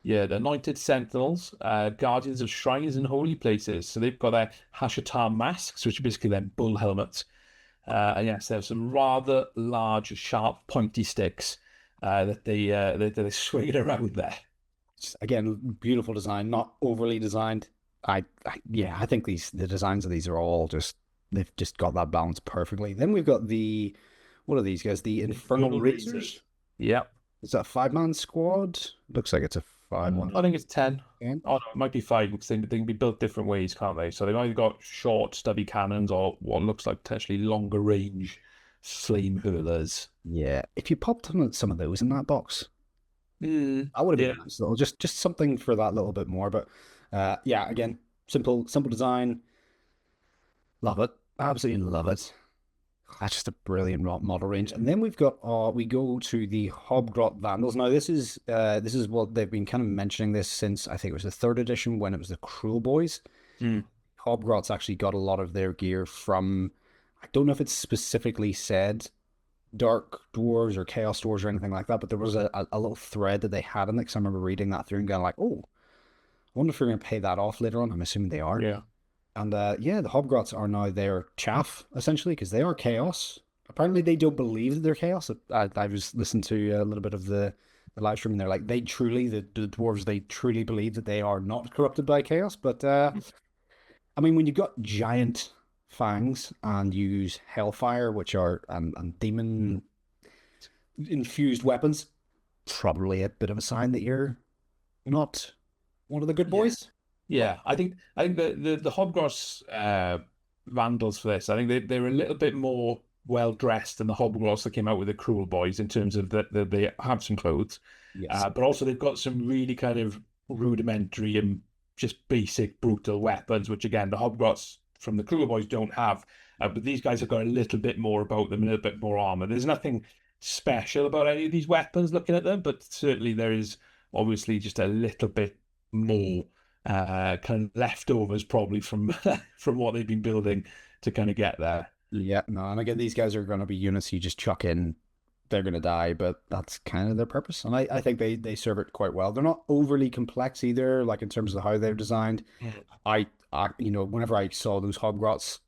yeah. The anointed sentinels, guardians of shrines and holy places. So they've got their Hashatar masks, which are basically their bull helmets. And yes, they have some rather large, sharp, pointy sticks that they swing it around there. Again, beautiful design, not overly designed. Yeah, I think the designs of these are all just they've just got that balance perfectly. Then we've got what are these guys? The Infernal Infernal Razors. razors. Yeah. Is that a 5-man squad? Looks like it's a five I one. think it's 10. Okay. Oh, no, it might be 5 because they can be built different ways, can't they? So they've either got short, stubby cannons or what looks like potentially longer range flame hurlers. Yeah, if you popped some of those in that box, that would have Yeah. been a nice little just something for that little bit more. But yeah, again, simple design. Love it. Absolutely love it. That's just a brilliant model range. And then we go to the Hobgrot Vandals. Now this is what they've been kind of mentioning this since I think it was the third edition when it was the Cruel Boys. Mm. Hobgrot's actually got a lot of their gear from, I don't know if it's specifically said Dark Dwarves or Chaos Dwarves or anything like that, but there was a little thread that they had in it because I remember reading that through and going like, oh, I wonder if we're going to pay that off later on. I'm assuming they are. Yeah. And yeah, the Hobgrots are now their chaff, essentially, because they are chaos. Apparently, they don't believe that they're chaos. I was listening to a little bit of the live stream, and they're like, the dwarves, they truly believe that they are not corrupted by chaos. But I mean, when you've got giant fangs and use hellfire, which are and demon infused weapons, probably a bit of a sign that you're not one of the good Yeah. boys. Yeah. I think the Hobgross Vandals for this, I think they're a little bit more well dressed than the Hobgross that came out with the Cruel Boys in terms of that they have some clothes. Yes. But also they've got some really kind of rudimentary and just basic brutal weapons, which again the Hobgrots from the Cruel Boys don't have. But these guys have got a little bit more about them, a little bit more armor. There's nothing special about any of these weapons looking at them, but certainly there is obviously just a little bit more kind of leftovers probably from from what they've been building to kind of get there. Yeah, no, and again, these guys are going to be units you just chuck in, they're going to die, but that's kind of their purpose. And I think they serve it quite well. They're not overly complex either, like in terms of how they're designed. Whenever I saw those Hobgrots,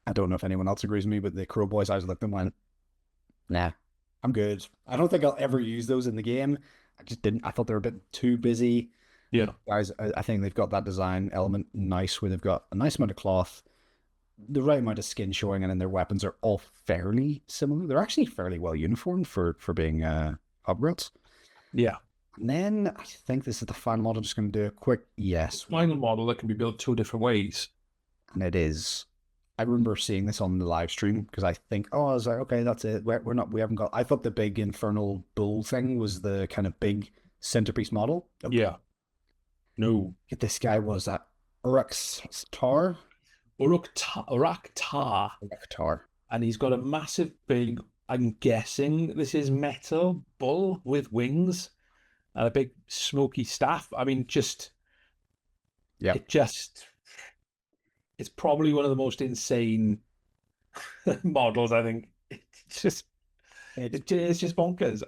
I don't know if anyone else agrees with me, but the Crow Boys, I was looked and went, nah, I'm good. I don't think I'll ever use those in the game. I just didn't. I thought they were a bit too busy. Yeah. Guys, I think they've got that design element nice where they've got a nice amount of cloth, the right amount of skin showing, and then their weapons are all fairly similar. They're actually fairly well uniformed for being Hobgrots. Yeah. And then I think this is the final model. I'm just going to do a quick yes. Final model that can be built 2 different ways. And it is. I remember seeing this on the live stream because I think, I was like, okay, that's it. We haven't got. I thought the big infernal bull thing was the kind of big centerpiece model. Yeah. No. This guy was that Uraktar. Uraktar. Uraktar. And he's got a massive big, I'm guessing this is metal bull with wings and a big smoky staff. I mean, Yeah. it's probably one of the most insane models. I think it's just It's it's just bonkers.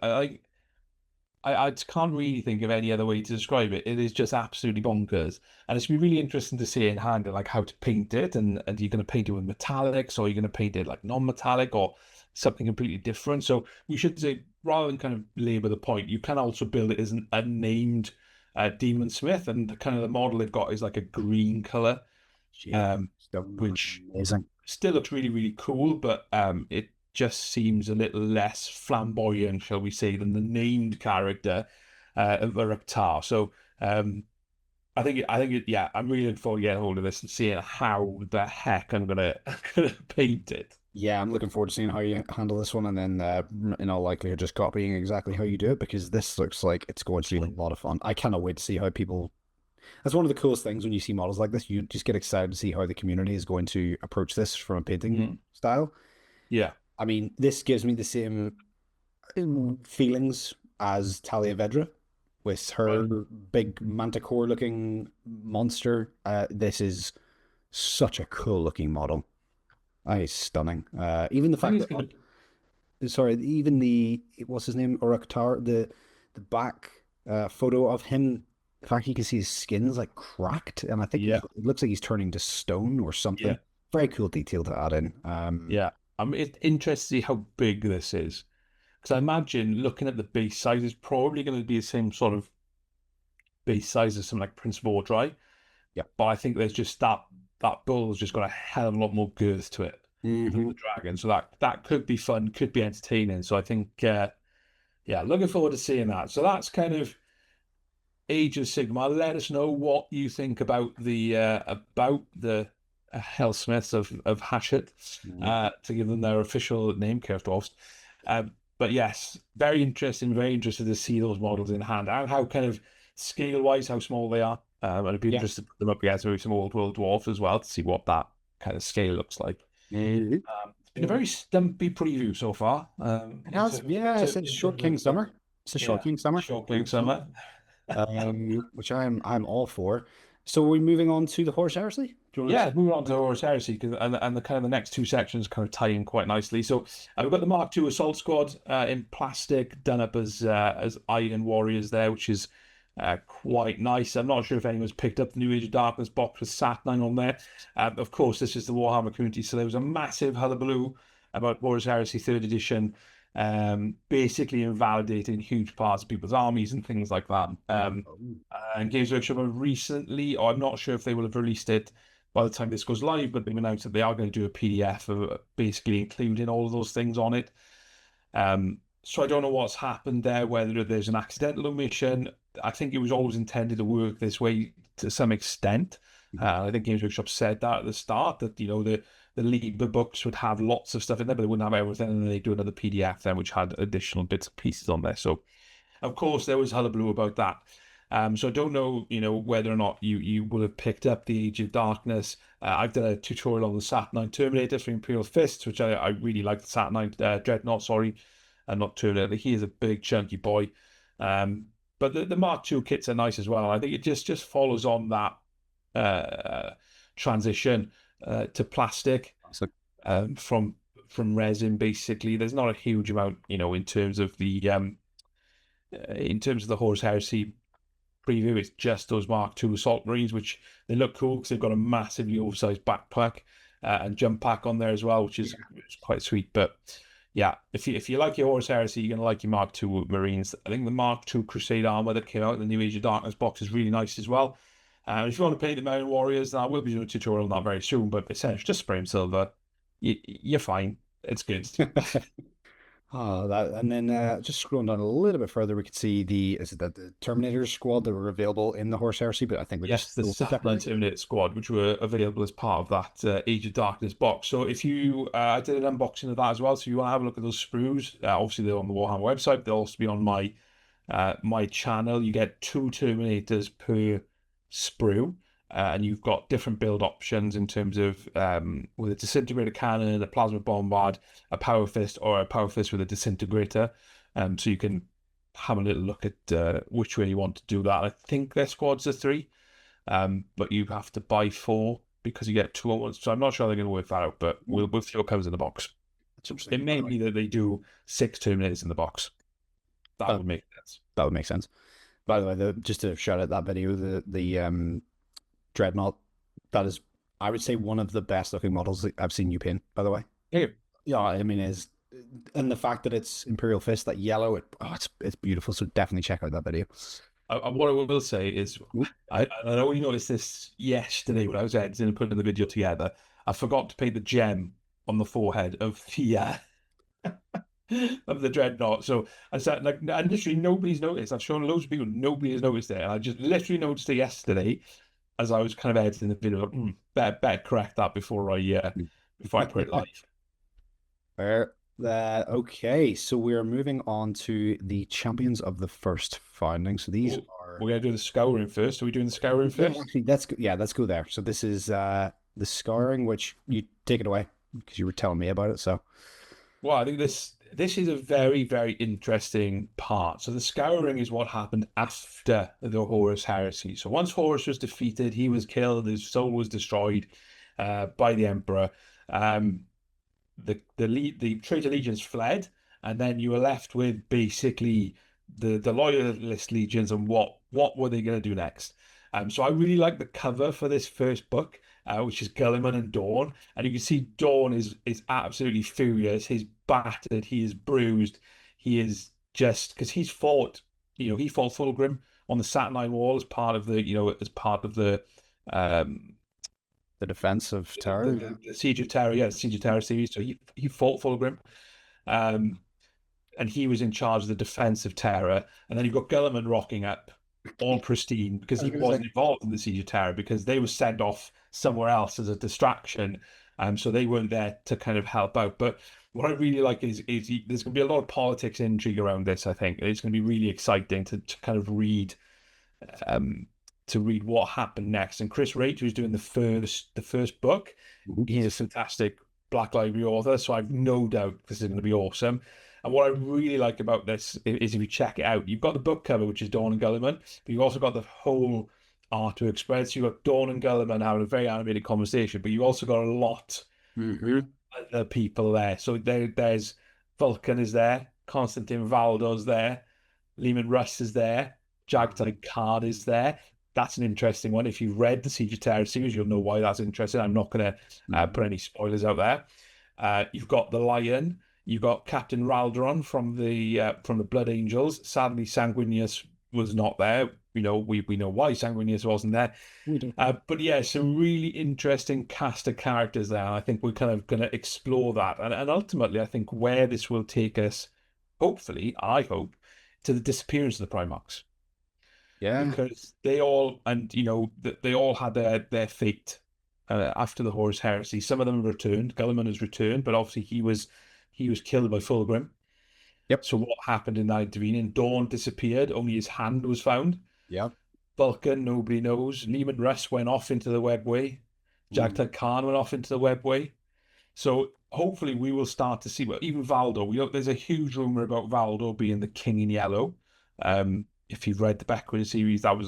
I just can't really think of any other way to describe it. It is just absolutely bonkers. And it's been really interesting to see in hand like how to paint it, and you're going to paint it with metallics, or you're going to paint it like non-metallic, or something completely different. So we should say, rather than kind of labor the point, you can also build it as an unnamed demon smith, and kind of the model they've got is like a green color, yeah, um, still which amazing. still looks really, really cool, but it just seems a little less flamboyant, shall we say, than the named character of a Reptar. So yeah, I'm really looking forward to getting hold of this and seeing how the heck I'm gonna paint it. Yeah, I'm looking forward to seeing how you handle this one, and then in all likelihood, just copying exactly how you do it because this looks like it's going to be a lot of fun. I cannot wait to see how people. That's one of the coolest things when you see models like this. You just get excited to see how the community is going to approach this from a painting Mhm. style. Yeah, I mean, this gives me the same feelings as Talia Vedra with her right. big manticore looking monster. This is such a cool looking model. It's stunning. Even the I think fact it's that gonna. sorry, even the what's his name, Oraktar, the back photo of him. The fact you can see his skin's like cracked, and I think Yeah, it looks like he's turning to stone or yeah, something. Very cool detail to add in. yeah. It's interesting to see how big this is, because I imagine looking at the base size is probably going to be the same sort of base size as something like Prince Vordry. Yeah. But I think there's just that bull's just got a hell of a lot more girth to it than Hmm. the dragon. So that could be fun, could be entertaining. So I think yeah, looking forward to seeing that. So that's kind of Age of Sigmar. Let us know what you think about the Hellsmiths of Hashet, to give them their official name, Chaos Dwarfs. But yes, very interested to see those models in hand and how kind of scale wise, how small they are. And I'd be Yeah. interested to put them up against maybe some old world dwarfs as well to see what that kind of scale looks like. It It's been a very stumpy preview so far. has, yeah, it's a In short terms King of Summer. It's a short yeah, King Summer, shocking summer. which I'm all for. So we're moving on to the Horse Heresy. Do you want to? Yeah, moving on to Horus Heresy, and the kind of the next two sections kind of tie in quite nicely. So we've got the Mark II Assault Squad in plastic, done up as Iron Warriors there, which is quite nice. I'm not sure if anyone's picked up the New Age of Darkness box with Satnine on there. Of course, this is the Warhammer community, so there was a massive hullabaloo about Horus Heresy Third Edition, basically invalidating huge parts of people's armies and things like that. Oh, And Games Workshop have recently, or I'm not sure if they will have released it by the time this goes live, but they've announced that they are going to do a PDF of basically including all of those things on it. So I don't know what's happened there, whether there's an accidental omission. I think it was always intended to work this way to some extent. I think Games Workshop said that at the start, that the Liber books would have lots of stuff in there, but they wouldn't have everything, and then they do another PDF then, which had additional bits and pieces on there. So of course, there was hullabaloo about that. So I don't know, whether or not you will have picked up the Age of Darkness. I've done a tutorial on the Satnine Terminator for Imperial Fists, which I really like the Satnine Dreadnought, sorry, and not Terminator. He is a big chunky boy. But the Mark II kits are nice as well. I think it just follows on that transition to plastic, so from resin. Basically, there's not a huge amount, in terms of the Horus Heresy preview. It's just those Mark II Assault Marines, which they look cool because they've got a massively oversized backpack and jump pack on there as well, which is quite sweet. But yeah, if you like your Horus Heresy, you're gonna like your Mark II Marines. I think the Mark II Crusade armor that came out in the New Age of Darkness box is really nice as well. If you want to paint the Iron Warriors, then I will be doing a tutorial on that very soon. But essentially, just spray them silver. You're fine. It's good. Oh, that and then just scrolling down a little bit further, we could see the Terminator squad that were available in the Horse Heresy, but I think they're Yes, just the sold Satellite separately. Terminator Squad, which were available as part of that Age of Darkness box. So if you, I did an unboxing of that as well. So if you want to have a look at those sprues, obviously they're on the Warhammer website. They'll also be on my channel. You get 2 Terminators per sprue, and you've got different build options in terms of with a disintegrator cannon, a plasma bombard, a power fist, or a power fist with a disintegrator. So you can have a little look at which way you want to do that. I think their squads are 3. But you have to buy 4 because you get 2 on 1. So I'm not sure they're going to work that out, but we'll see what comes in the box. That's interesting. It may be that they do 6 Terminators in the box. That would make sense. That would make sense. By the way, just to shout out that video, the Dreadnought, that is, I would say, one of the best looking models that I've seen you paint, by the way. Yeah, I mean, and the fact that it's Imperial Fist, that yellow, it's beautiful. So definitely check out that video. What I will say is, I only noticed this yesterday when I was editing and putting the video together. I forgot to paint the gem on the forehead of the of the Dreadnought. So I said, like, and literally nobody's noticed. I've shown loads of people, nobody has noticed it. And I just literally noticed it yesterday as I was kind of editing the video. Like, better correct that before I put it live. Okay, so we're moving on to the Champions of the First Founding. So these are... We're going to do the Scouring first. Are we doing the Scouring first? Actually, let's go there. So this is the Scouring, which you take it away because you were telling me about it. So, well, I think this is a very, very interesting part. So the Scouring is what happened after the Horus Heresy. So once Horus was defeated, he was killed, his soul was destroyed by the Emperor. The traitor legions fled, and then you were left with basically the loyalist legions and what were they going to do next. So I really like the cover for this first book, which is Guilliman and Dawn, and you can see Dawn is absolutely furious. He's battered, he is bruised, he is just, because he fought Fulgrim on the Saturnine Wall as part of the the Defense of Terra, the Siege of Terra, the Siege of Terra series. So he fought Fulgrim, and he was in charge of the Defense of Terra. And then you've got Guilliman rocking up, all pristine, because he wasn't involved in the Siege of Terra, because they were sent off somewhere else as a distraction. So they weren't there to kind of help out. But what I really like is there's going to be a lot of politics intrigue around this. I think it's going to be really exciting to kind of read what happened next. And Chris Raitt, who's doing the first book, he's a fantastic Black Library author, so I've no doubt this is going to be awesome. And what I really like about this is if you check it out, you've got the book cover, which is Dawn and Guilliman, but you've also got the whole artwork spread. So you've got Dawn and Guilliman having a very animated conversation, but you've also got a lot of other people there. So there's Vulcan is there, Constantine Valdor's there, Lehman Russ is there, Jagdtag Card is there. That's an interesting one. If you've read the Siege of Terra series, you'll know why that's interesting. I'm not going to put any spoilers out there. You've got the Lion. You've got Captain Raldoron from the Blood Angels. Sadly, Sanguinius was not there. We know why Sanguinius wasn't there. We do. But yeah, some really interesting cast of characters there. And I think we're kind of going to explore that. And ultimately, I think where this will take us, hopefully, I hope, to the disappearance of the Primarchs. Yeah, because they all had their fate after the Horus Heresy. Some of them returned. Guilliman has returned, but obviously he was killed by Fulgrim. Yep. So what happened in that intervening? Dawn disappeared. Only his hand was found. Yep. Vulcan, nobody knows. Lehman Russ went off into the Webway. Jagdtag Khan went off into the Webway. So hopefully we will start to see. Well, even Valdor. There's a huge rumor about Valdor being the King in Yellow. If you've read the Beckwith series, that was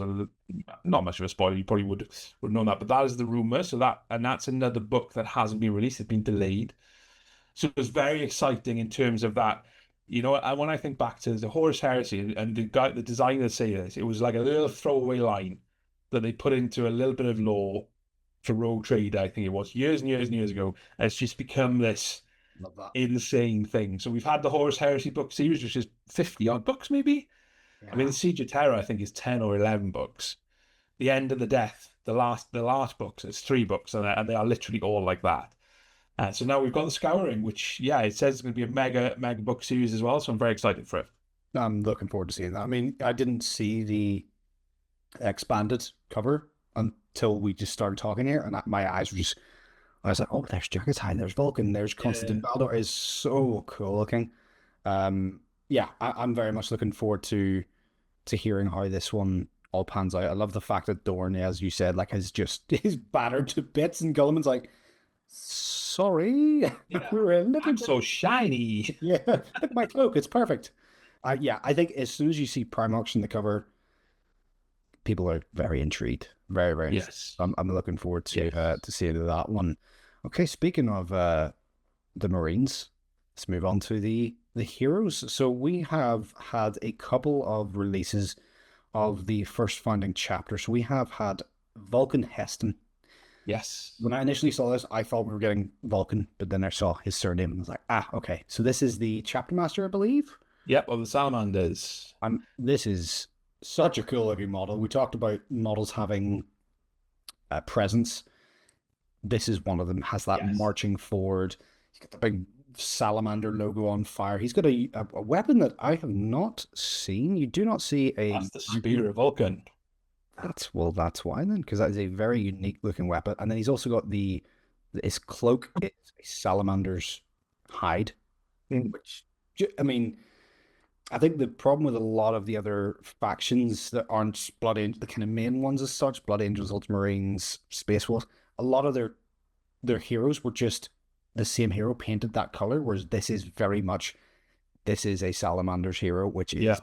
not much of a spoiler. You probably would have known that, but that is the rumor. So that's another book that hasn't been released; it's been delayed. So it's very exciting in terms of that. And when I think back to the Horus Heresy and the designers say this, it was like a little throwaway line that they put into a little bit of lore for Rogue Trader. I think it was years and years and years ago. And it's just become this insane thing. So we've had the Horus Heresy book series, which is 50 odd books, maybe. Yeah. I mean, the Siege of Terra, I think, is 10 or 11 books. The End of the Death, the last books, it's 3 books, and they are literally all like that. So now we've got the Scouring, which, it says it's going to be a mega book series as well, so I'm very excited for it. I'm looking forward to seeing that. I mean, I didn't see the expanded cover until we just started talking here, and my eyes were just... I was like, oh, there's Juggertide, there's Vulcan, there's Constantine Valdor. Is so cool looking. I'm very much looking forward to hearing how this one all pans out. I love the fact that Dorn, as you said, like is battered to bits, and Guilliman's like, sorry, we're a little bit so shiny. Yeah, look at my cloak, it's perfect. I think as soon as you see Primarchs in the cover, people are very intrigued. Very, very interesting. Yes. I'm looking forward Yes. to seeing that one. Okay, speaking of the Marines, let's move on to the heroes. So we have had a couple of releases of the first founding chapter. So we have had Vulcan Heston. Yes. When I initially saw this, I thought we were getting Vulcan, but then I saw his surname and was like, ah, okay. So this is the chapter master, I believe. Yep, of the Salamanders. This is such a cool looking model. We talked about models having a presence. This is one of them. Has that Yes. marching forward. He's got the big salamander logo on fire. He's got a weapon that I have not seen. You do not see a. That's the Spear of Vulcan. That's why then, because that is a very unique looking weapon. And then he's also got his cloak is a salamander's hide, Mm. which I mean, I think the problem with a lot of the other factions that aren't Blood Angels, the kind of main ones as such, Blood Angels, Ultramarines, Space Wolves, a lot of their heroes were just the same hero painted that color, whereas this is a Salamander's hero, which Yeah. is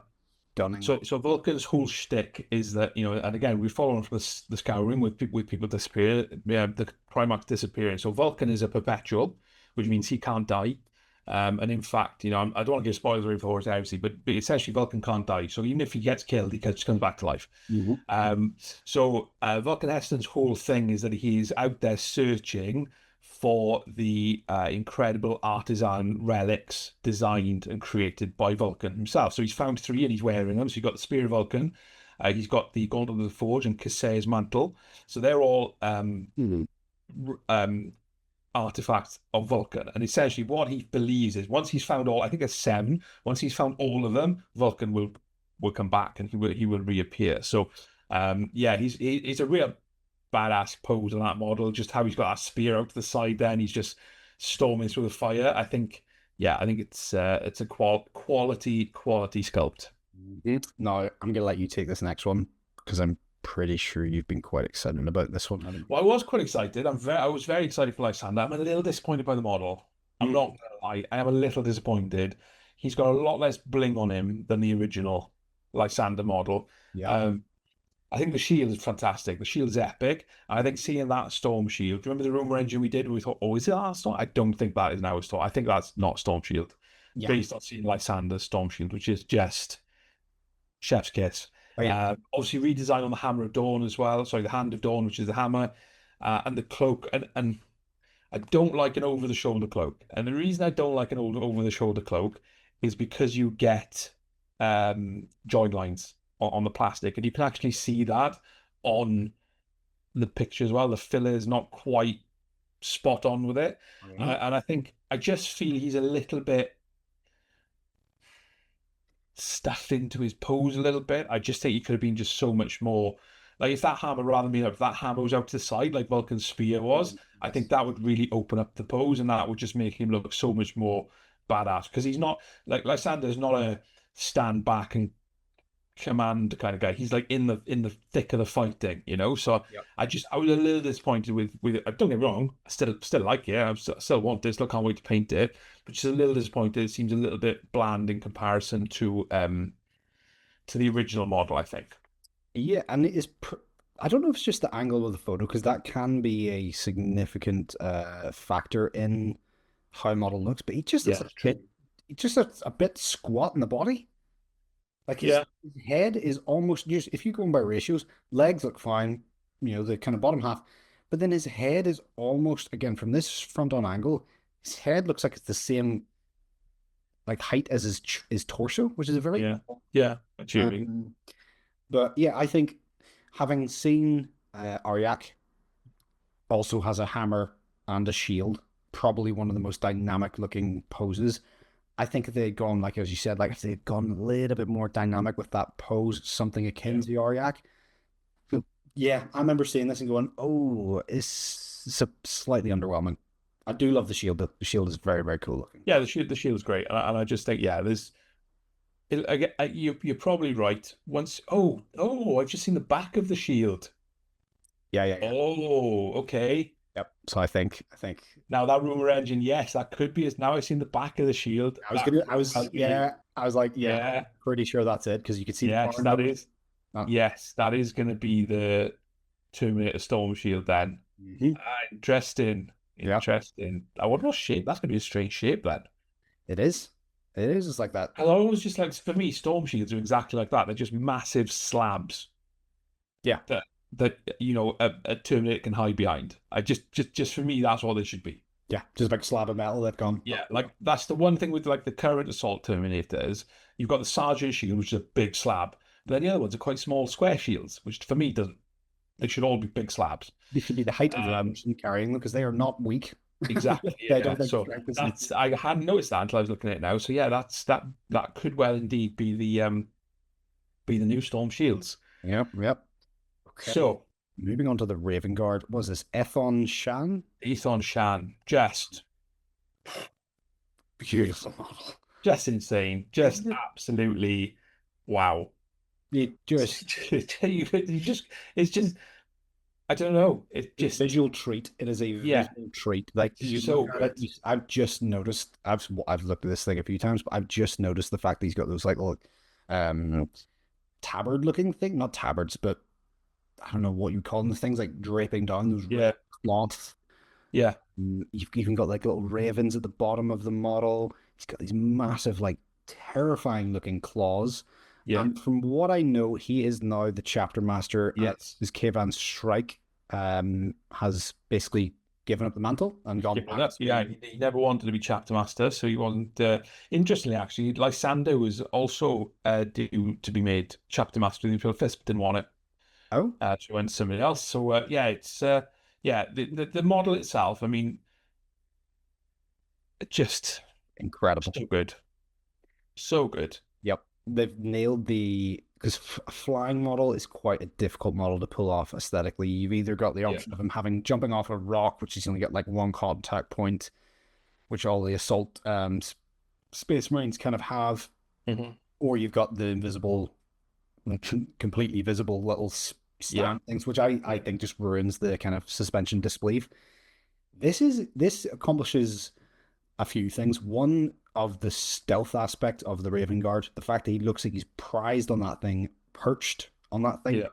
stunning. So Vulcan's whole shtick is that, and again, we've followed on from the Scouring with people disappear, the Primarchs disappearing. So Vulcan is a perpetual, which means he can't die. And in fact, I don't want to give spoilers away for Horus Heresy, but essentially Vulcan can't die. So even if he gets killed, he just comes back to life. Mm-hmm. So Vulcan Heston's whole thing is that he's out there searching for the incredible artisan relics designed and created by Vulcan himself. So he's found three and he's wearing them. So you've got the Spear of Vulcan, he's got the Gauntlet of the Forge and Kasse's Mantle. So they're all artifacts of Vulcan. And essentially what he believes is once he's found all, I think there's 7, once he's found all of them, Vulcan will come back and he will reappear. So he's a real badass pose on that model, just how he's got that spear out to the side there and he's just storming through the fire. I think it's a quality sculpt. No, I'm gonna let you take this next one because I'm pretty sure you've been quite excited about this one. Well, I was quite excited. I was very excited for Lysander. I'm a little disappointed by the model. I'm not gonna lie. I am a little disappointed. He's got a lot less bling on him than the original Lysander model. Yeah. I think the shield is fantastic. The shield is epic. I think seeing that storm shield. Do you remember the rumor engine we did? We thought, oh, is it that storm? I don't think that is now a storm. I think that's not storm shield. Yeah. Based on seeing Lysander's storm shield, which is just chef's kiss. Oh, yeah. Obviously redesign on the Hammer of Dawn as well. Sorry, the Hand of Dawn, which is the hammer, and the cloak. And I don't like an over-the-shoulder cloak. And the reason I don't like an over-the-shoulder cloak is because you get join lines on the plastic, and you can actually see that on the picture as well. The filler is not quite spot on with it, and I just feel he's a little bit stuffed into his pose a little bit. I just think he could have been just so much more. Like if that hammer, rather than being if that hammer was out to the side like Vulcan's spear was, I think that would really open up the pose, and that would just make him look so much more badass. Because he's not like Lysander's not a stand back and command kind of guy. He's like in the thick of the fighting, So Yep. I was a little disappointed with it. Don't get me wrong, I still like it. I still want this. Still can't wait to paint it. But just a little disappointed. It seems a little bit bland in comparison to the original model, I think. Yeah, and it is. I don't know if it's just the angle of the photo because that can be a significant factor in how a model looks. But he just Yeah, is true. he just a bit squat in the body. Like Yeah, his head is almost just if you go by ratios, legs look fine, the kind of bottom half, but then his head is almost again from this front on angle, his head looks like it's the same like height as his torso, which is a very yeah. Achieving. but yeah, I think having seen Aryak also has a hammer and a shield, probably one of the most dynamic looking poses. I think if they'd gone, like as you said, like if they'd gone a little bit more dynamic with that pose, something akin to Aryak. Yeah, I remember seeing this and going, "Oh, it's slightly underwhelming." I do love the shield. The shield is very, very cool looking. Yeah, the shield is great, and I just think there's. You're probably right. I've just seen the back of the shield. Yeah. Oh, okay. Yep. So I think Now that rumor engine, yes, that could be. Now I've seen the back of the shield. I was like, Yeah. pretty sure that's it because you could see the Yes, barn. that is. Yes, that is going to be Terminator Storm Shield then. Mhm. Interesting. Yeah, Interesting. I wonder what shape. That's going to be a strange shape then. it is. It is. It's like that. And I always just like, for me, Storm Shields are exactly like that. They're just massive slabs Yeah. that a Terminator can hide behind. I just for me, that's all they should be. Yeah. Just a big slab of metal they've gone. Yeah, like that's the one thing with like the current assault Terminators. You've got the Sergeant Shield, which is a big slab, but then the other ones are quite small square shields, which for me doesn't. They should all be big slabs. They should be the height of the Um, person carrying them because they are not weak. exactly. I Yeah. don't think So strength is. that's I hadn't noticed that until I was looking at it now. So yeah, that could well indeed be the new Storm Shields. Yep. Yep. Okay. So Moving on to the Raven Guard. What was this? Ethon Shan? Ethan Shan, Beautiful model. just insane, just absolutely wow. It just you just it's just I don't know. It a just visual treat. It is a yeah, visual treat. Like you so look at it, good. I've just noticed. I've looked at this thing a few times, but I've just noticed the fact that he's got those like little tabard looking thing, not tabards, but I don't know what you call them. The things like draping down those Yeah, red cloths. yeah, You've even got like little ravens at the bottom of the model. He's got these massive, like terrifying looking claws. yeah, And from what I know, he is now the chapter master. yes. His Kayvan Strike has basically given up the mantle and gone Giving it back up. to Yeah, being. he never wanted to be chapter master, so he wasn't. Interestingly, actually, Lysander was also due to be made chapter master of the Imperial Fist, but didn't want it. Oh, She went to somebody else. So yeah, it's yeah, the model itself. I mean, just incredible. so good, so good. Yep. They've nailed the because a flying model is quite a difficult model to pull off aesthetically. You've either got the Yeah. option of him having jumping off a rock, which is only got like one contact point, which all the assault space marines kind of have, Hmm. or you've got the invisible, like, completely visible little Yeah, stand things, which I think just ruins the kind of suspension disbelief. This accomplishes a few things. One of the stealth aspect of the Raven Guard, the fact that he looks like he's prized on that thing, perched on that thing yeah,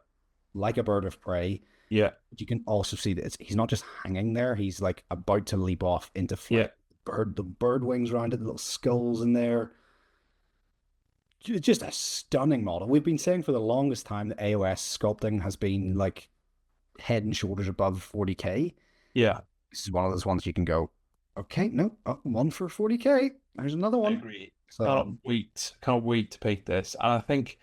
like a bird of prey. yeah, But you can also see that he's not just hanging there; he's like about to leap off into yeah, flight. The bird wings around it, the little skulls in there. Just a stunning model. We've been saying for the longest time that AOS sculpting has been like head and shoulders above 40k. yeah. This is one of those ones you can go, okay, no, one for 40k. There's another I one. agree. So Can't wait to paint this. And I think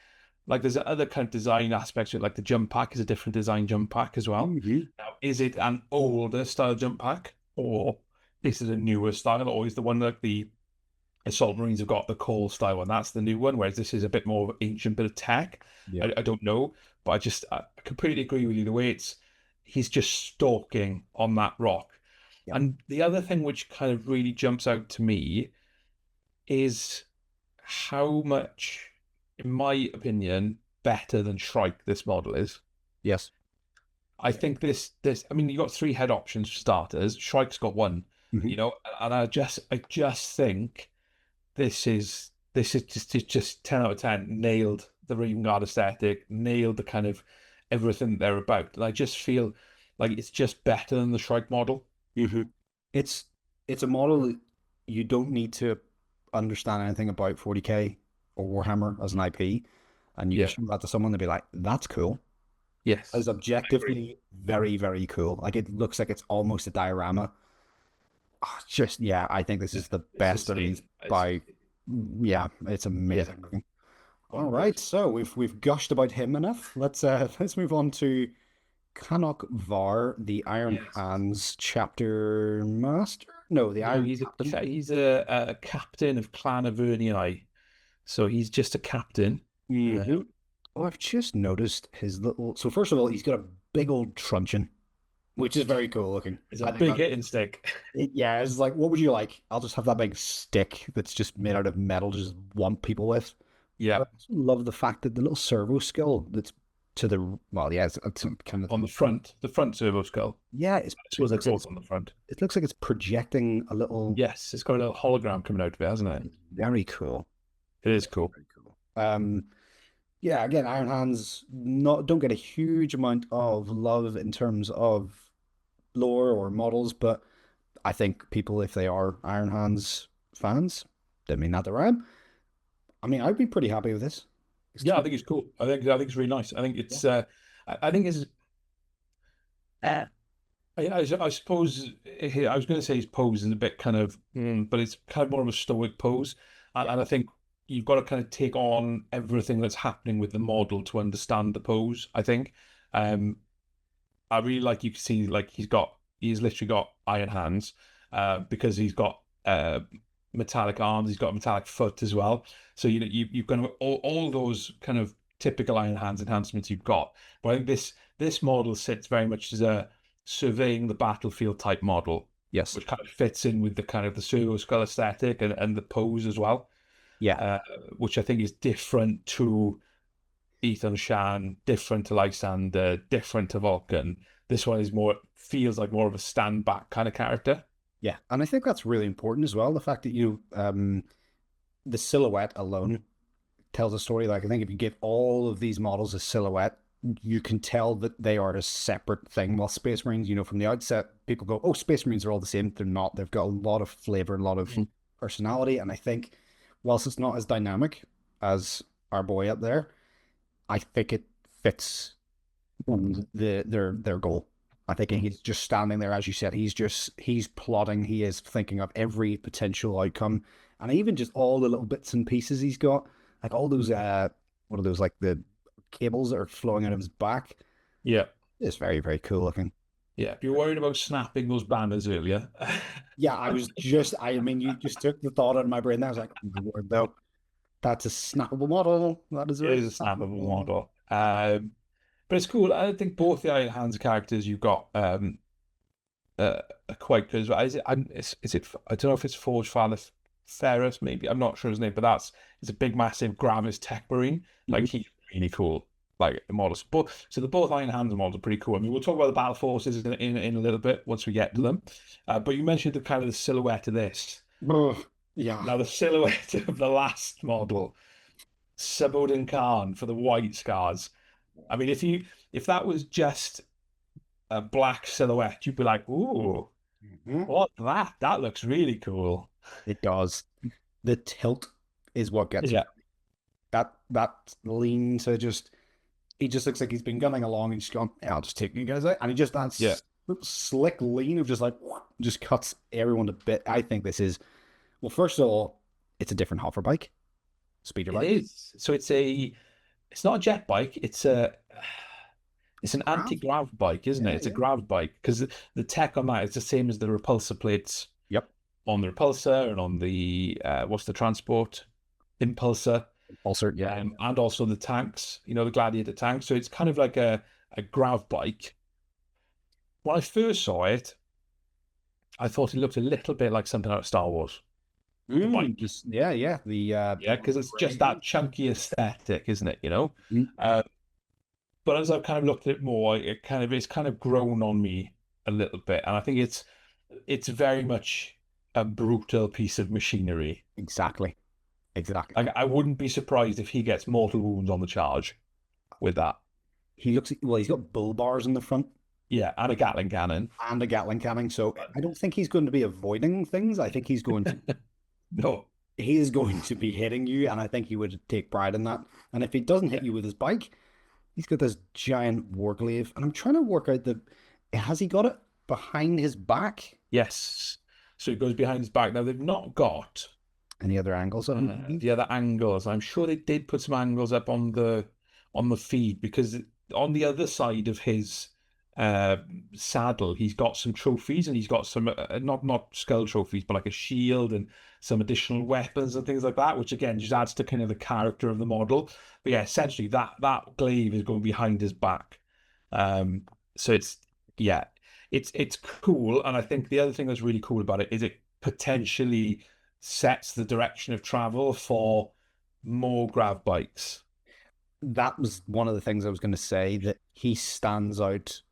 like there's other kind of design aspects to it, like the jump pack is a different design jump pack as well. mhm. Now, is it an older style jump pack, or is it a newer style, or is the one like the Assault Marines have got the core style one? That's the new one, whereas this is a bit more of ancient bit of tech. Yeah, I don't know, but I completely agree with you. The way he's just stalking on that rock. yeah, And the other thing which kind of really jumps out to me is how much, in my opinion, better than Shrike this model is. yes. I think I mean you got three head options for starters. Shrike's got one, Mhm. and I just think this is just 10 out of 10 nailed the Raven Guard aesthetic, nailed the kind of everything that they're about. And I just feel like it's just better than the Shrike model. Mhm. It's it's a model that you don't need to understand anything about 40k or Warhammer as an IP, and you can Yeah. show that to someone, they'll be like, "That's cool." It's Yes. I agree. objectively very, very cool. Like it looks like it's almost a diorama. Just yeah, I think this Yeah. is the It's best of these insane. by yeah, it's Yeah. amazing looking. All Bonkers. right, so we've gushed about him enough. Let's move on to Canuck Var, the Iron Yes. Hands chapter master. No, the No, Iron he's Captain. he's a captain of Clan Avernii. So he's just a captain. Mm-hmm. Oh, I've just noticed his little. So first of all, he's got a big old truncheon, which is very cool looking. It's I a think big that hitting stick. yeah, it's like, what would you like? I'll just have that big stick that's just made out of metal, to just whomp people with. Yeah. I also love the fact that the little servo skill that's to the well, yeah, it's kind of On the front servo skull. yeah, Two it looks like scrolls on the front. it looks like it's projecting a little. Yes, it's got a little hologram coming out of it, hasn't it? Very cool. It is cool. Very cool. Yeah, again, Iron Hands not don't get a huge amount of love in terms of lore or models, but I think people, if they are Iron Hands fans, don't mean that to rhyme. I mean, I'd be pretty happy with this. It's Yeah, I too, think it's cool. I think it's really nice. I think yeah. it's I think it's I suppose I was going to say his pose is a bit kind of, but it's kind of more of a stoic pose, Yeah. and I think you've got to kind of take on everything that's happening with the model to understand the pose. I think, um, I really like you can see like he's literally got iron hands, because he's got metallic arms, he's got a metallic foot as well. So you've got all those kind of typical iron hands enhancements you've got. But I think this model sits very much as a surveying the battlefield type model, Yes. which kind of fits in with the kind of the pseudo skull aesthetic and the pose as well, Yeah. uh, which I think is different to Ethan Shan, different to Lysander, different to Vulcan. This one is more feels like more of a stand back kind of character. Yeah. And I think that's really important as well. The fact that the silhouette alone tells a story. Like, I think if you give all of these models a silhouette, you can tell that they are a separate thing. While Space Marines, from the outset, people go, "Oh, Space Marines are all the same." They're not. They've got a lot of flavor, a lot of Mm. personality, and I think, whilst it's not as dynamic as our boy up there, I think it fits their goal. I think Mm. he's just standing there, as you said. He's plotting. He is thinking of every potential outcome, and even just all the little bits and pieces he's got, like all those what are those, like the cables that are flowing out of his back. Yeah, It's very very cool looking. yeah. If you're worried about snapping those banners earlier, Yeah, I mean, you just took the thought out of my brain. I was like, oh, my word, though, that's a snappable model. That is a it very is a snappable snappable model. model. But it's cool. I think both the Iron Hands characters you've got are quite good as well. Is it? I don't know if it's Forge Father Ferris, maybe. I'm not sure his name, but it's a big, massive Gravis Tech Marine. Like Mhm. he's really cool. Like models, but so the both Iron Hands models are pretty cool. I mean, we'll talk about the battle forces in a little bit once we get to them. But you mentioned the kind of the silhouette of this. Ugh, yeah. Now, the silhouette of the last model, Subodin Khan for the white scars. I mean, if that was just a black silhouette, you'd be like, "Ooh, Mhm. what that? That looks really cool." It does. The tilt is what gets me. Yeah, That lean to just he just looks like he's been gunning along and just gone, "Yeah, I'll just take you guys out." And he just that yeah, slick lean of just like just cuts everyone to bit. I think this is, well, first of all, it's a different hover bike, speeder it bike. is. So it's not a jet bike. It's an Grav? anti-grav bike, isn't it? Yeah, It's a yeah. grav bike because the tech on that is the same as the repulsor plates Yep. on the repulsor and on the what's the transport impulsor, Also, yeah. and also the tanks. The Gladiator tanks. So it's kind of like a grav bike. When I first saw it, I thought it looked a little bit like something out of Star Wars. The bike. Just yeah, yeah. Yeah, because it's just that chunky aesthetic, isn't it? Mhm. Uh, but as I've kind of looked at it more, it's kind of grown on me a little bit, and I think it's very much a brutal piece of machinery. Exactly. Exactly. Like I wouldn't be surprised if he gets mortal wounds on the charge with that. He looks, well, he's got bull bars in the front Yeah, and a Gatling cannon. and a Gatling cannon, so I don't think he's going to be avoiding things. I think No, he is going to be hitting you, and I think he would take pride in that. And if he doesn't yeah, hit you with his bike, he's got this giant warglaive, and I'm trying to work out has he got it behind his back? yes. So it goes behind his back. Now they've not got Any other angles on him? the other angles. I'm sure they did put some angles up on the feed because on the other side of his uh, saddle, he's got some trophies and he's got some not skull trophies, but like a shield and some additional weapons and things like that, which again just adds to kind of the character of the model. But yeah, essentially that glaive is going behind his back. Um, so yeah, it's cool, and I think the other thing that's really cool about it is it potentially sets the direction of travel for more grav bikes. That was one of the things I was going to say, that he stands out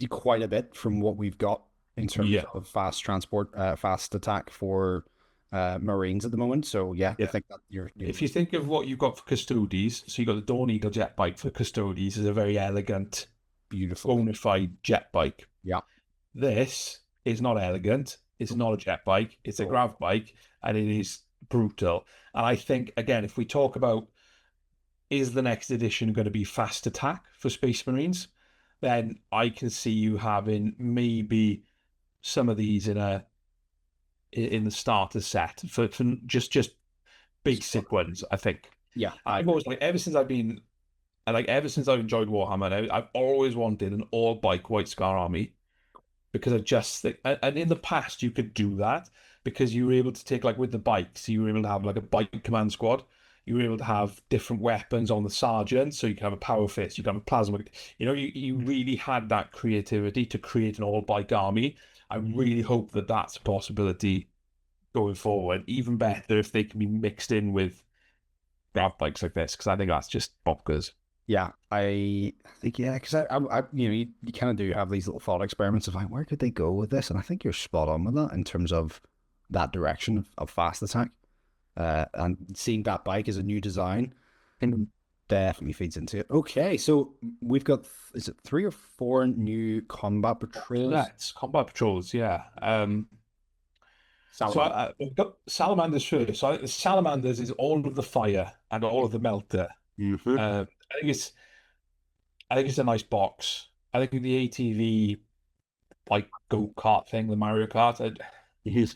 quite a bit from what we've got in terms Yeah, of fast transport, fast attack for Marines at the moment. So yeah, I Yeah. think that you're If you think of what you've got for Custodes, so you've got the Dawn Eagle jet bike for Custodes is a very elegant, beautiful. bona fide jet bike. Yeah. This is not elegant. It's not a jet bike. It's a Oh, grav bike, and it is brutal. And I think, again, if we talk about is the next edition going to be fast attack for Space Marines, then I can see you having maybe some of these in the starter set for just basic ones. I think yeah, I I've always like ever since I've enjoyed Warhammer, I've always wanted an all bike White Scar army because I just think, and in the past you could do that because you were able to take like with the bikes, you were able to have like a bike command squad. You were able to have different weapons on the sergeant, so you can have a power fist, you can have a plasma. You really had that creativity to create an all bike army. I really hope that that's a possibility going forward. Even better if they can be mixed in with grab bikes like this, because I think that's just bonkers. yeah, I think yeah, because you kind of do have these little thought experiments of like where could they go with this, and I think you're spot on with that in terms of that direction of fast attack. And seeing that bike as a new design definitely feeds into it. Okay, so we've got is it 3 or 4 new combat patrols? That's combat patrols, yeah. So Salamander. we've got salamanders first. So I think the salamanders is all of the fire and all of the melter. Mm-hmm. Uh, I think it's I think it's a nice box. I think the ATV like go-kart thing, the Mario Kart. Yes.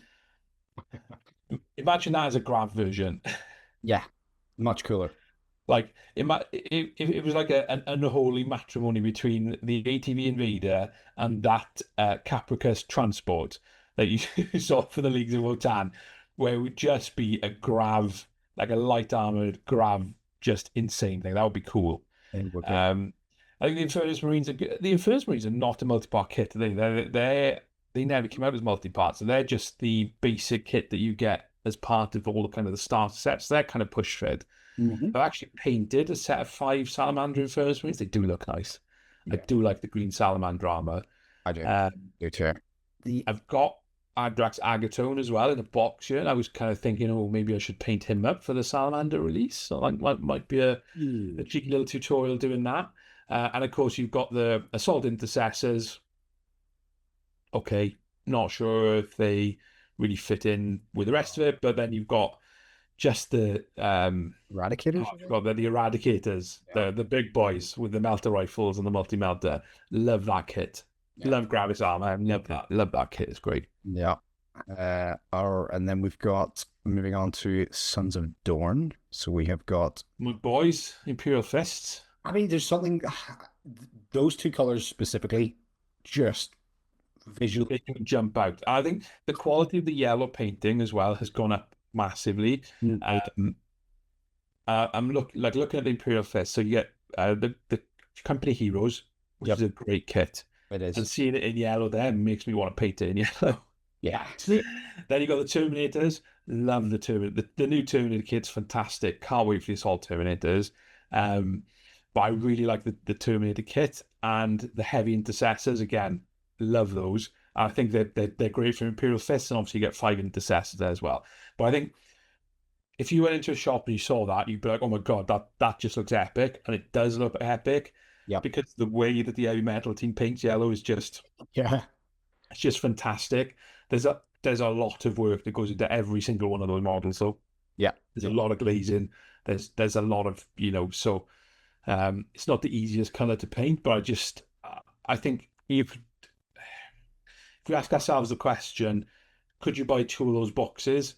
Imagine that as a grab version. Yeah, much cooler. Like if it was like an unholy matrimony between the ATV Invader and that Capricus transport that you saw for the Leagues of Votann, where it would just be a grav, like a light armored grav, just insane thing. That would be cool. It would be. Um, I think the Infernus Marines are not a multi-part kit. They never came out as multi-part, so they're just the basic kit that you get as part of all the kind of the starter sets. They're kind of push fed. Mm-hmm. I've actually painted a set of 5 Salamander Infernus Marines. They do look nice. I Yeah, do like the green Salamander armor. I do. Um, Do too. The I've got Adrax Agatone as well in a box here. And I was kind of thinking, oh, maybe I should paint him up for the Salamander release. So like might be a cheeky little tutorial doing that. And of course, you've got the Assault Intercessors. Okay, not sure if they really fit in with the rest of it, but then you've got just the Eradicators, I I think? forgot the Eradicators, Yeah. the big boys with the melter rifles and the multi melter. Love that kit. Yeah. Love Gravis armor. Love that. Love that kit. It's great. Yeah. And then we've got moving on to Sons of Dorn. So we have got. My boys, Imperial Fists. I mean, there's something. Those 2 colors specifically, just visually. They can jump out. I think the quality of the yellow painting as well has gone up massively. Um, I'm looking at the Imperial Fist. So you get the company heroes, which Yep, is a great kit, it and is. seeing it in yellow there makes me want to paint it in yellow. Yeah. Then you got the Terminators. Love the Terminator. The new Terminator kit's fantastic. Can't wait for the Assault Terminators. But I really like the Terminator kit and the Heavy Intercessors again. Love those. I think they're great for Imperial Fists, and obviously you get 5 Intercessors there as well. But I think if you went into a shop and you saw that, you'd be like, "Oh my god, that just looks epic," and it does look epic Yep. because the way that the heavy metal team paints yellow is just Yeah. it's just fantastic. There's a lot of work that goes into every single one of those models. So Yeah. there's a lot of glazing. There's a lot of so it's not the easiest color to paint, but I think if we ask ourselves the question, could you buy 2 of those boxes?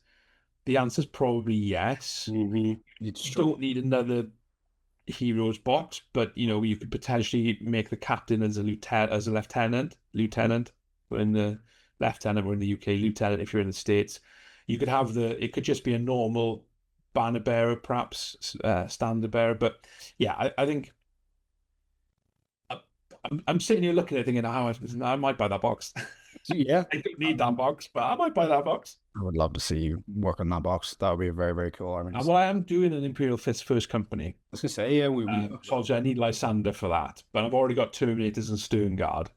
The answer is probably yes. Mm-hmm. It's You true. don't need another heroes box, but you could potentially make the captain as a lieutenant in the lieutenant or in the UK, lieutenant if you're in the States. You could have it could just be a normal banner bearer, perhaps standard bearer. But yeah, I think I'm sitting here looking at it thinking, oh, I might buy that box. Yeah. I don't need that box, but I might buy that box. I would love to see you work on that box. That would be very, very cool. I mean, And well, I am doing an Imperial Fist first company. was gonna say, yeah, So obviously I need Lysander for that, but I've already got Terminators and Stern Guard.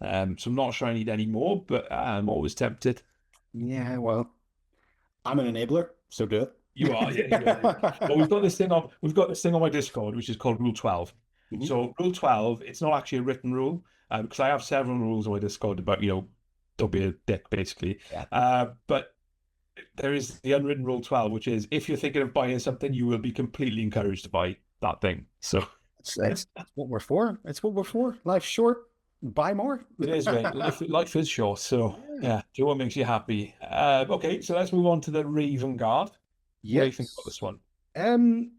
So I'm not sure I need any more, but I'm always tempted. yeah, well, I'm an enabler, so do You are, yeah, you are. Well, it. we've got this thing on my Discord, which is called Rule 12. Mhm. So Rule 12, it's not actually a written rule, because I have several rules on my Discord about, don't be a dick, basically. Yeah, But there is the unwritten Rule 12, which is if you're thinking of buying something, you will be completely encouraged to buy that thing. So it's what we're for. It's what we're for. Life's short. Buy more. it is, mate. Life is short. So Yeah. yeah, do what makes you happy. Okay, so let's move on to the Raven Guard. What do you think about Yes. this one? Um,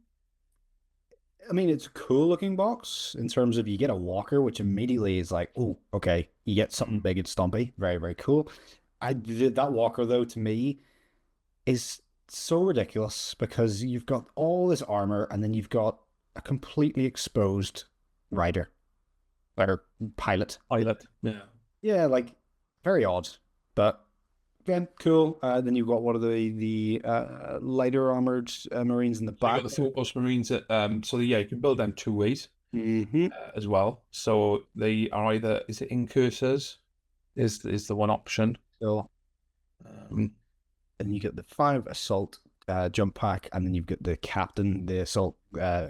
I mean, it's a cool looking box in terms of you get a walker, which immediately is like, oh, okay, you get something Mm. big and stumpy. Very, very cool. I did that walker though, to me, is so ridiculous because you've got all this armor and then you've got a completely exposed rider or pilot. Pilot. Yeah. Yeah, like very odd, but again, cool. Then you've got one of the lighter armored Marines in the So you got back. the Phobos Marines that so yeah, you can build them two ways Mm-hmm. as well. So they are either is it incursors is the one option. So, Um, and you get the 5 assault jump pack, and then you've got the captain, the assault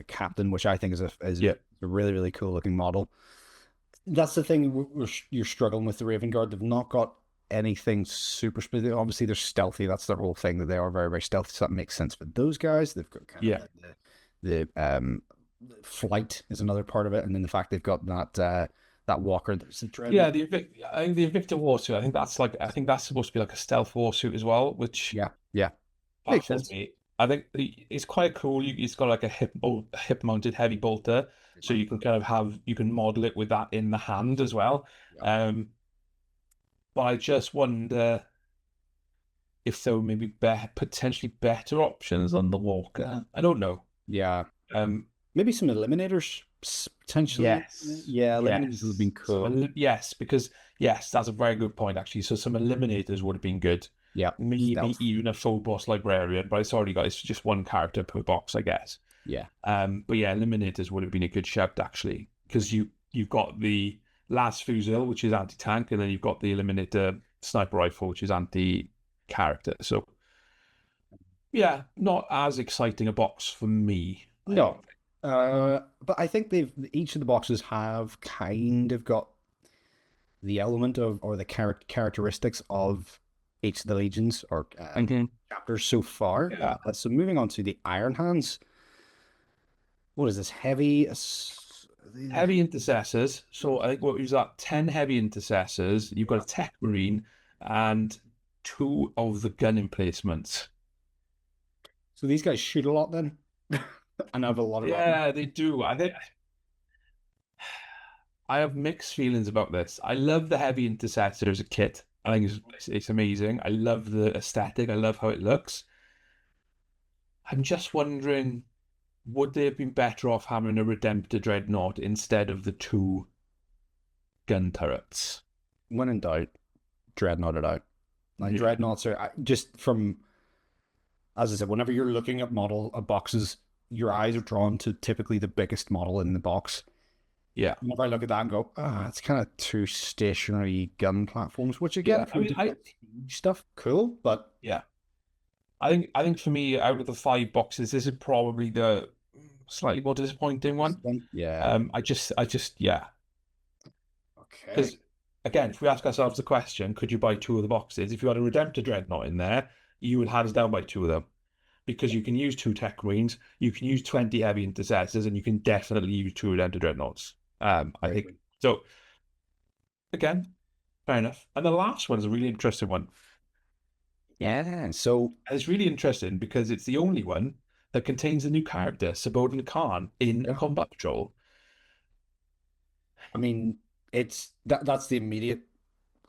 captain, which I think is yeah, a really really cool looking model. That's the thing you're struggling with the Raven Guard. They've not got anything super specific. Obviously, they're stealthy. That's the whole thing that they are very very stealthy. So that makes sense for those guys. They've got kind of yeah, like the flight is another part of it, and then the fact they've got that walker that's a yeah. dreadnought. I think the Invicta Warsuit. I think that's supposed to be like a stealth warsuit as well, which Yeah, yeah, makes baffles sense. me. I think it's quite cool. It's got like a hip mounted heavy bolter, so you can kind of you can model it with that in the hand as well. Yeah, Um, but I just wonder if there were maybe potentially better options on the Walker. I don't know. yeah. Um, Maybe some eliminators potentially. yes, Yeah, eliminators would have been yes, cool. yes, because yes, that's a very good point actually. So some eliminators would have been good. Yeah, Maybe stealth. even a full boss librarian, but it's just one character per box, I guess. Yeah, But yeah, eliminators would have been a good shout actually, because you've got the last fusil, which is anti-tank, and then you've got the eliminator sniper rifle, which is anti-character. So yeah, not as exciting a box for me, I no. don't think. But I think they've each of the boxes have kind of got the element of or the characteristics of each of the legions or Mhm. chapters so far. Yeah. So moving on to the Iron Hands. What is this? Heavy? Heavy intercessors. So I think what was that? 10 heavy intercessors. You've got a tech marine and two of the gun emplacements. So these guys shoot a lot then, and have a lot of armor. Yeah, they do. I have mixed feelings about this. I love the heavy intercessor as a kit. I think it's amazing. I love the aesthetic. I love how it looks. I'm just wondering, would they have been better off having a Redemptor Dreadnought instead of the two gun turrets? When in doubt, dreadnought it out. Like Yeah. dreadnoughts are just from, as I said, whenever you're looking at boxes, your eyes are drawn to typically the biggest model in the box. Yeah. Whenever I look at that and go, it's kind of two stationary gun platforms, which again, Yeah. if I you're mean, doing stuff, cool, but yeah. I think for me, out of the five boxes, this is probably the slightly more disappointing one. yeah, Yeah. okay, Because again, if we ask ourselves the question, could you buy two of the boxes? If you had a Redemptor Dreadnought in there, you would hands down buy two of them. Because you can use two Tech Marines, you can use 20 heavy intercessors, and you can definitely use two Redemptor Dreadnoughts. I think so. Again, fair enough. And the last one is a really interesting one. yeah. So And it's really interesting because it's the only one that contains a new character, Sabodan Khan, in a yeah, combat patrol. I mean, it's that's the immediate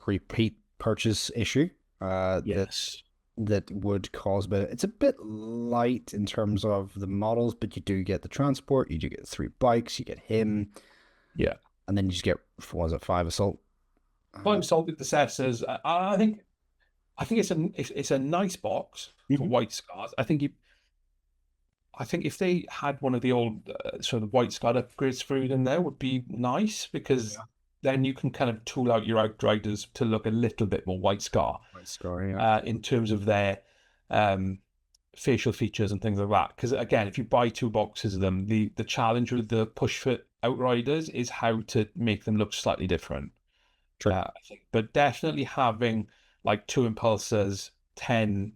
repeat purchase issue. That Yes. would cause, but it's a bit light in terms of the models, but you do get the transport, you do get 3 bikes, you get him, Yeah. and then you just get, what was it, 5 assault? Five Salt Intercessors. I think it's a nice box for Mhm. White Scars. I think if they had one of the old sort of White Scar upgrades through in there would be nice because Yeah. then you can kind of tool out your Outriders to look a little bit more White Scar Right, Scouring, yeah. in terms of their facial features and things like that. Because again, if you buy 2 boxes of them, the challenge with the push fit Outriders is how to make them look slightly different. True. I think, but definitely having like 2 Impulsors, 10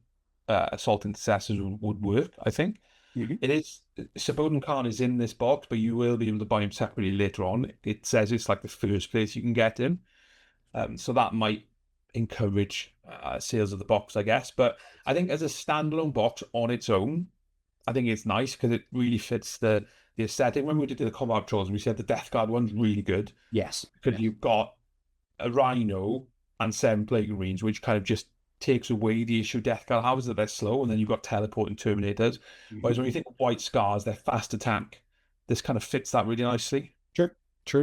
Assault Intercessors would work. I think it is. Sabodin Khan is in this box, but you will be able to buy him separately later on. It says it's like the first place you can get him, so that might encourage sales of the box, I guess. But I think as a standalone box on its own, I think it's nice because it really fits the aesthetic. When we did the combat patrols, we said the Death Guard one's really good. Yes. Because you've got a Rhino and 7 Plague Marines, which kind of just takes away the issue Death Guard has, that they're slow, and then you've got teleporting Terminators. Whereas when you think of White Scars, they're fast attack. This kind of fits that really nicely. True.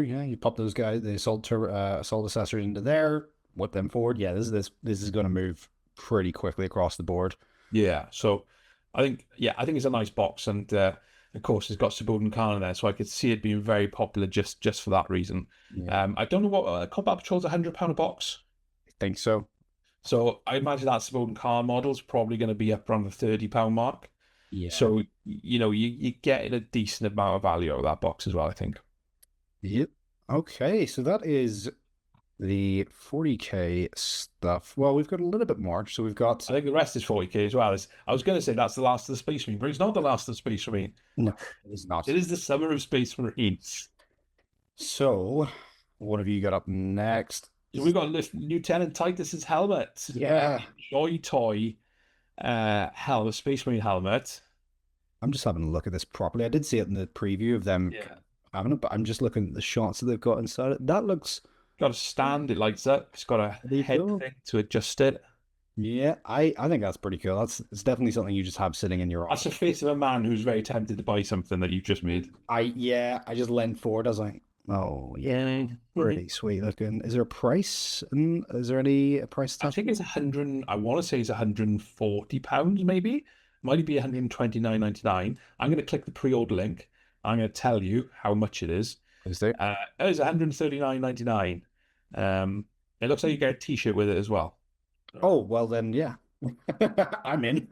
Yeah, you pop those guys, the assault accessories into there, whip them forward. Yeah, this is going to move pretty quickly across the board. Yeah, so I think it's a nice box, and of course it's got Sabodin Khan in there, so I could see it being very popular just for that reason. Yeah. I don't know what Combat Patrol's £100 a box. I think so. So I imagine that Sabodin Khan model's probably going to be up around the £30 mark. Yeah. So you get a decent amount of value out of that box as well, I think. Yep. Okay, so that is the 40k stuff. Well, we've got a little bit more. So we've got. I think the rest is 40k as well. I was going to say that's the last of the Space Marine, but it's not the last of the Space Marine. No, it is not. It is the Summer of Space Marines. So, what have you got up next? So we've got Lieutenant Titus's helmet. Yeah. Joy Toy helmet, Space Marine helmet. I'm just having a look at this properly. I did see it in the preview of them having it, but I'm just looking at the shots that they've got inside it. That looks. Got a stand, it lights up. It's got a head thing to adjust it. Yeah, I think that's pretty cool. It's definitely something you just have sitting in your office. That's the face of a man who's very tempted to buy something that you've just made. I just leaned forward. I was like, oh yeah, pretty sweet looking. Is there a price? Is there any price tag? I think it's 100. I want to say it's £140, maybe. Might be 129.99. I'm going to click the pre-order link. I'm going to tell you how much it is. Is there? It's 139.99. It looks like you get a T-shirt with it as well. Oh well, then yeah, I'm in.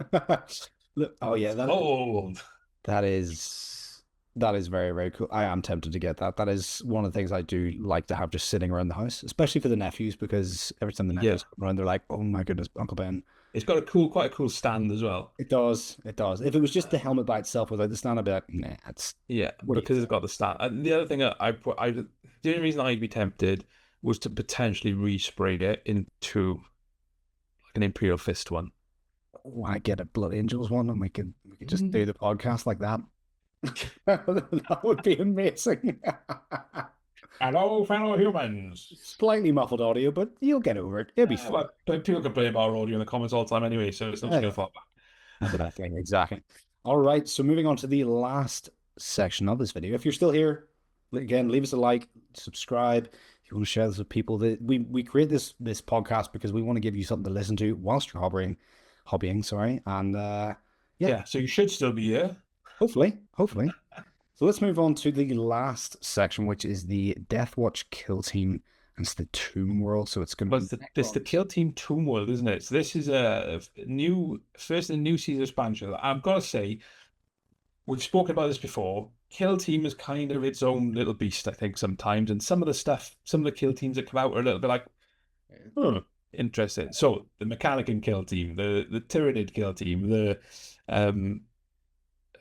Look, oh yeah, that is very, very cool. I am tempted to get that. That is one of the things I do like to have just sitting around the house, especially for the nephews, because every time the nephews come around, they're like, "Oh my goodness, Uncle Ben." It's got quite a cool stand as well. It does. If it was just the helmet by itself without the stand, I'd be like, nah, it's because it's got the stand. And the other thing the only reason I'd be tempted was to potentially respray it into like an Imperial Fist one. Oh, I get a Blood Angels one, and we could just do the podcast like that. That would be amazing. Hello, fellow humans. Slightly muffled audio, but you'll get over it. It'll be fun. But people can blame our audio in the comments all the time anyway, so it's not going to fall back. Exactly. All right, so moving on to the last section of this video. If you're still here, again, leave us a like, subscribe. If you want to share this with people, we create this podcast because we want to give you something to listen to whilst you're hobbying, sorry. And so you should still be here. Hopefully. So let's move on to the last section, which is the Deathwatch Kill Team. And it's the Tomb World, so it's going to be... It's the Kill Team Tomb World, isn't it? So this is a first in a new season expansion. I've got to say, we've spoken about this before. Kill Team is kind of its own little beast, I think, sometimes. And some of the Kill Teams that come out are a little bit like, interesting. So the Mechanican Kill Team, the Tyranid Kill Team, the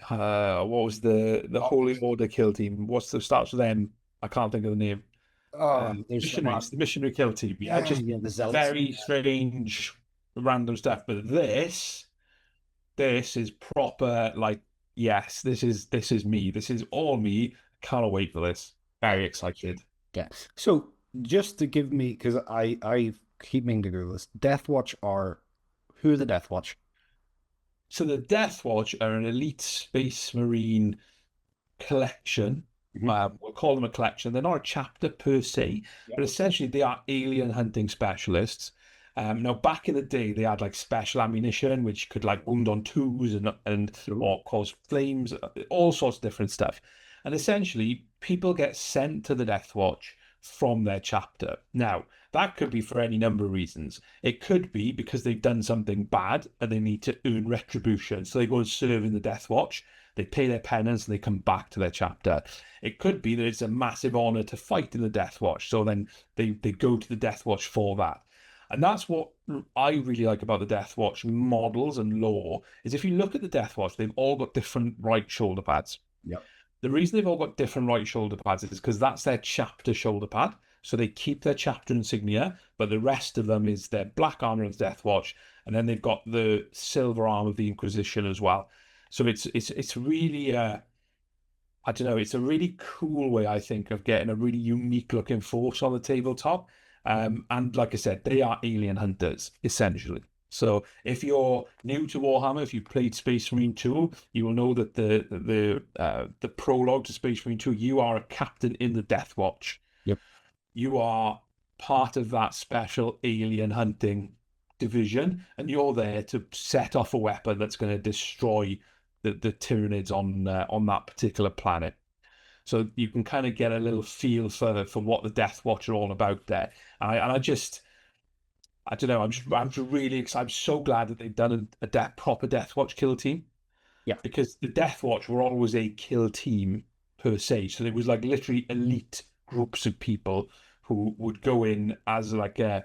what was the Holy Order Kill Team? What's the starts with them? I can't think of the name. The Missionary Kill Team. The very strange, random stuff. But this is proper. Like, yes, this is me. This is all me. Can't wait for this. Very excited. Yeah. So just to give me, because I keep meaning to Google this. Who are the Deathwatch? So the Deathwatch are an elite Space Marine collection. We'll call them a collection. They're not a chapter per se, but essentially they are alien hunting specialists. Now, back in the day, they had like special ammunition, which could like wound on twos and or cause flames, all sorts of different stuff. And essentially, people get sent to the Deathwatch from their chapter. Now, that could be for any number of reasons. It could be because they've done something bad and they need to earn retribution. So they go and serve in the Death Watch, they pay their penance, and they come back to their chapter. It could be that it's a massive honor to fight in the Death Watch. So then they go to the Death Watch for that. And that's what I really like about the Death Watch models and lore, is if you look at the Death Watch, they've all got different right shoulder pads. Yep. The reason they've all got different right shoulder pads is because that's their chapter shoulder pad. So they keep their chapter insignia, but the rest of them is their black armor of the Death Watch, and then they've got the silver arm of the Inquisition as well. So it's really I don't know, it's a really cool way, I think, of getting a really unique looking force on the tabletop. And like I said, they are alien hunters, essentially. So if you're new to Warhammer, if you've played Space Marine 2, you will know that the prologue to Space Marine 2, you are a captain in the Death Watch. Yep. You are part of that special alien hunting division, and you're there to set off a weapon that's going to destroy the Tyranids on that particular planet. So you can kind of get a little feel for what the Death Watch are all about there. And I don't know. I'm just really excited. I'm so glad that they've done a proper Death Watch kill team. Yeah. Because the Death Watch were always a kill team per se. So there was like literally elite groups of people who would go in as like I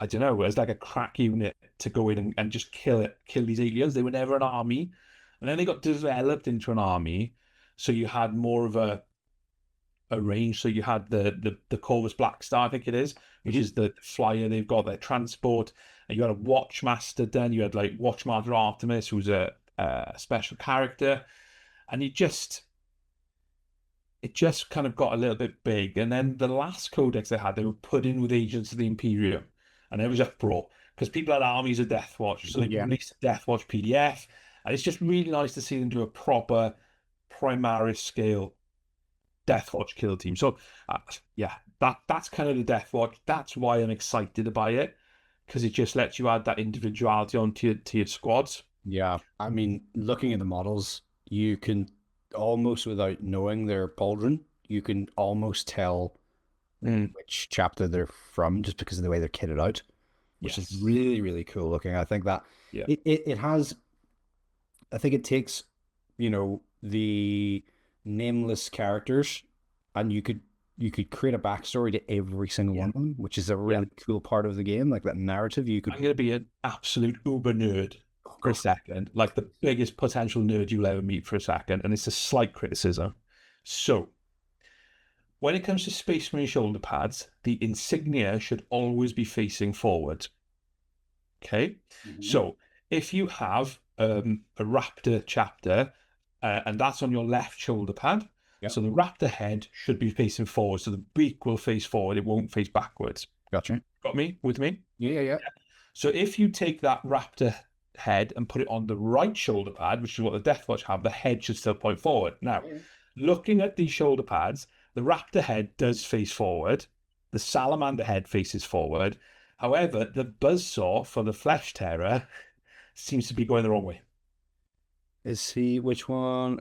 don't know, as like a crack unit to go in and just kill these aliens. They were never an army. And then they got developed into an army. So you had more of a range. So you had the Corvus Black Star, I think it is, which is the flyer. They've got their transport. And you had a Watchmaster then. You had like Watchmaster Artemis, who's a special character. And it just kind of got a little bit big. And then the last codex they had, they were put in with Agents of the Imperium. And there was uproar because people had armies of Death Watch. So they released a Death Watch PDF. And it's just really nice to see them do a proper Primaris scale Death Watch kill team. So that's kind of the Death Watch. That's why I'm excited about it, because it just lets you add that individuality onto your squads. Yeah, I mean, looking at the models, you can almost, without knowing their pauldron, you can almost tell which chapter they're from just because of the way they're kitted out, which is really, really cool looking. I think that it has, I think it takes, the nameless characters, and you could create a backstory to every single one of them, which is a really cool part of the game, like that narrative. I'm going to be an absolute uber nerd for a second, like the biggest potential nerd you'll ever meet for a second, and it's a slight criticism. So when it comes to Space Marine shoulder pads, the insignia should always be facing forward. Okay? So if you have a Raptor chapter, and that's on your left shoulder pad, so the Raptor head should be facing forward, so the beak will face forward, it won't face backwards. Gotcha. Got me? With me? Yeah. So if you take that Raptor head and put it on the right shoulder pad, which is what the Death Watch have, the head should still point forward. Now, looking at these shoulder pads, the Raptor head does face forward, the Salamander head faces forward. However, the Buzzsaw for the Flesh Terror seems to be going the wrong way. Is he, which one?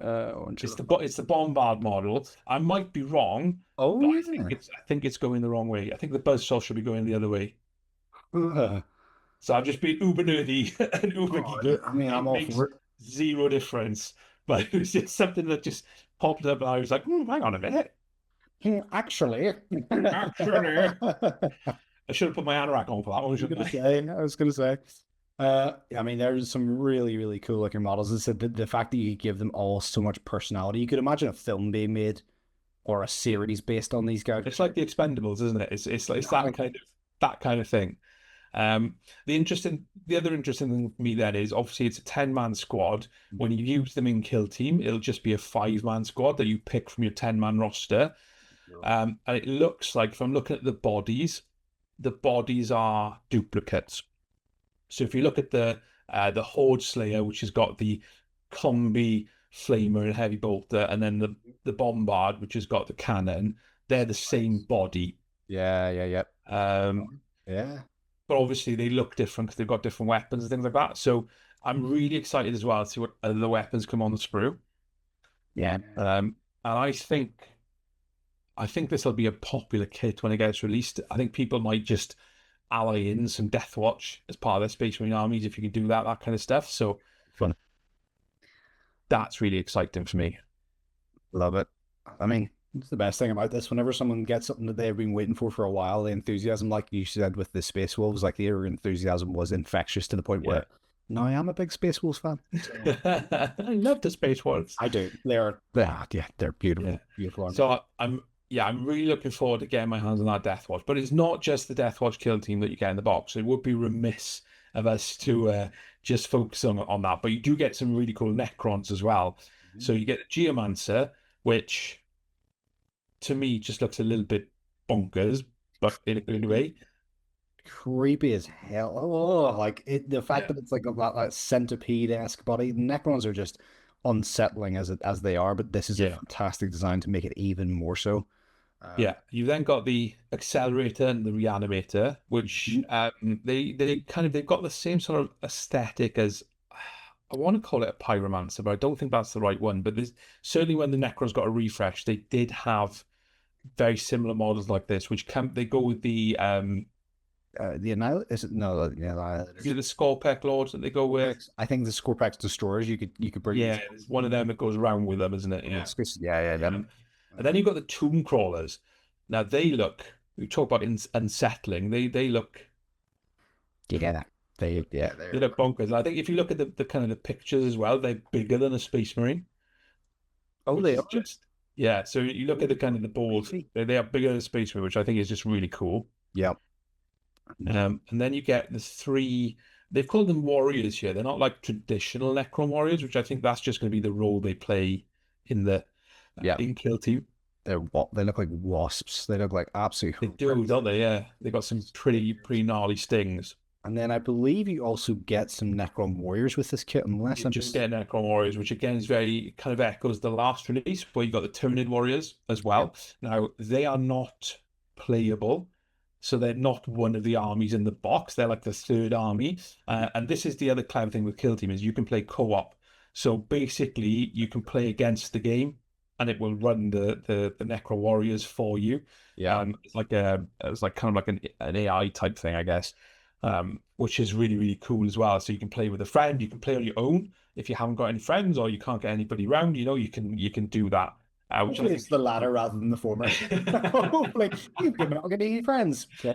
It's the Bombard model. I might be wrong. Oh, but I think it's going the wrong way. I think the Buzzsaw should be going the other way. So I've just been uber nerdy and uber geeky. I mean, I'm all for it. Zero difference. But it was just something that just popped up and I was like, hang on a minute. Actually. I should have put my anorak on for that one, shouldn't I? I was going to say. I mean, there's some really, really cool looking models. It's the fact that you give them all so much personality. You could imagine a film being made or a series based on these guys. It's like the Expendables, isn't it? It's that kind of thing. The other interesting thing for me then is obviously it's a 10-man squad. When you use them in kill team, it'll just be a 5-man squad that you pick from your 10-man roster. And it looks like, if I'm looking at the bodies are duplicates. So if you look at the Horde Slayer, which has got the combi flamer and heavy bolter, and then the Bombard, which has got the cannon, they're the same body. Yeah. But obviously they look different because they've got different weapons and things like that. So I'm really excited as well to see what other weapons come on the sprue. Yeah. And I think I think this will be a popular kit when it gets released. I think people might just ally in some Death Watch as part of their Space Marine armies if you can do that kind of stuff. So Fun. that's really exciting for me. Love it. I mean, it's the best thing about this. Whenever someone gets something that they've been waiting for a while, the enthusiasm, like you said with the Space Wolves, like the enthusiasm was infectious to the point where now I am a big Space Wolves fan. So, I love the Space Wolves. I do. They're beautiful, Yeah. beautiful. So I'm really looking forward to getting my hands on that Death Watch. But it's not just the Death Watch kill team that you get in the box. It would be remiss of us to just focus on that. But you do get some really cool Necrons as well. So you get the Geomancer, which to me just looks a little bit bonkers, but in a good way. Creepy as hell. Oh, like the fact that it's like that centipede-esque body. Necrons are just unsettling as they are, but this is a fantastic design to make it even more so. Yeah, you then got the Accelerator and the Reanimator, which they've got the same sort of aesthetic as, I want to call it a Pyromancer, but I don't think that's the right one. But there's certainly when the Necrons got a refresh, they did have very similar models like this, which they go with the Annihilate, is it? No, the Annihilators. the Scorpec Lords that they go with. I think the Scorpex Destroyers you could bring. Yeah, there's one of them that goes around with them, isn't it? Yeah, yeah. Them. And then you've got the Tomb Crawlers. Now they look. We talk about unsettling. They look. Yeah, they look bonkers. I think if you look at the kind of the pictures as well, they're bigger than a Space Marine. Oh, they are just So you look at the kind of the balls, they are bigger than a Space Marine, which I think is just really cool. Yeah. And then you get the three. They've called them warriors here. They're not like traditional Necron warriors, which I think that's just going to be the role they play in the in kill team. They look like wasps. They look like absolutely. They do, don't they? Yeah, they got some pretty gnarly stings. And then I believe you also get some Necron warriors with this kit, unless I'm just getting Necron warriors, which again is very kind of echoes the last release, where you got the Tyranid warriors as well. Yeah. Now they are not playable. So they're not one of the armies in the box. They're like the third army. And this is the other clever thing with Kill Team is you can play co-op. So basically you can play against the game and it will run the Necro Warriors for you. Yeah. It's like kind of like an AI type thing, I guess. Which is really, really cool as well. So you can play with a friend, you can play on your own. If you haven't got any friends or you can't get anybody around, you can do that. Hopefully it's the latter rather than the former. Hopefully you've not got any friends. Yeah.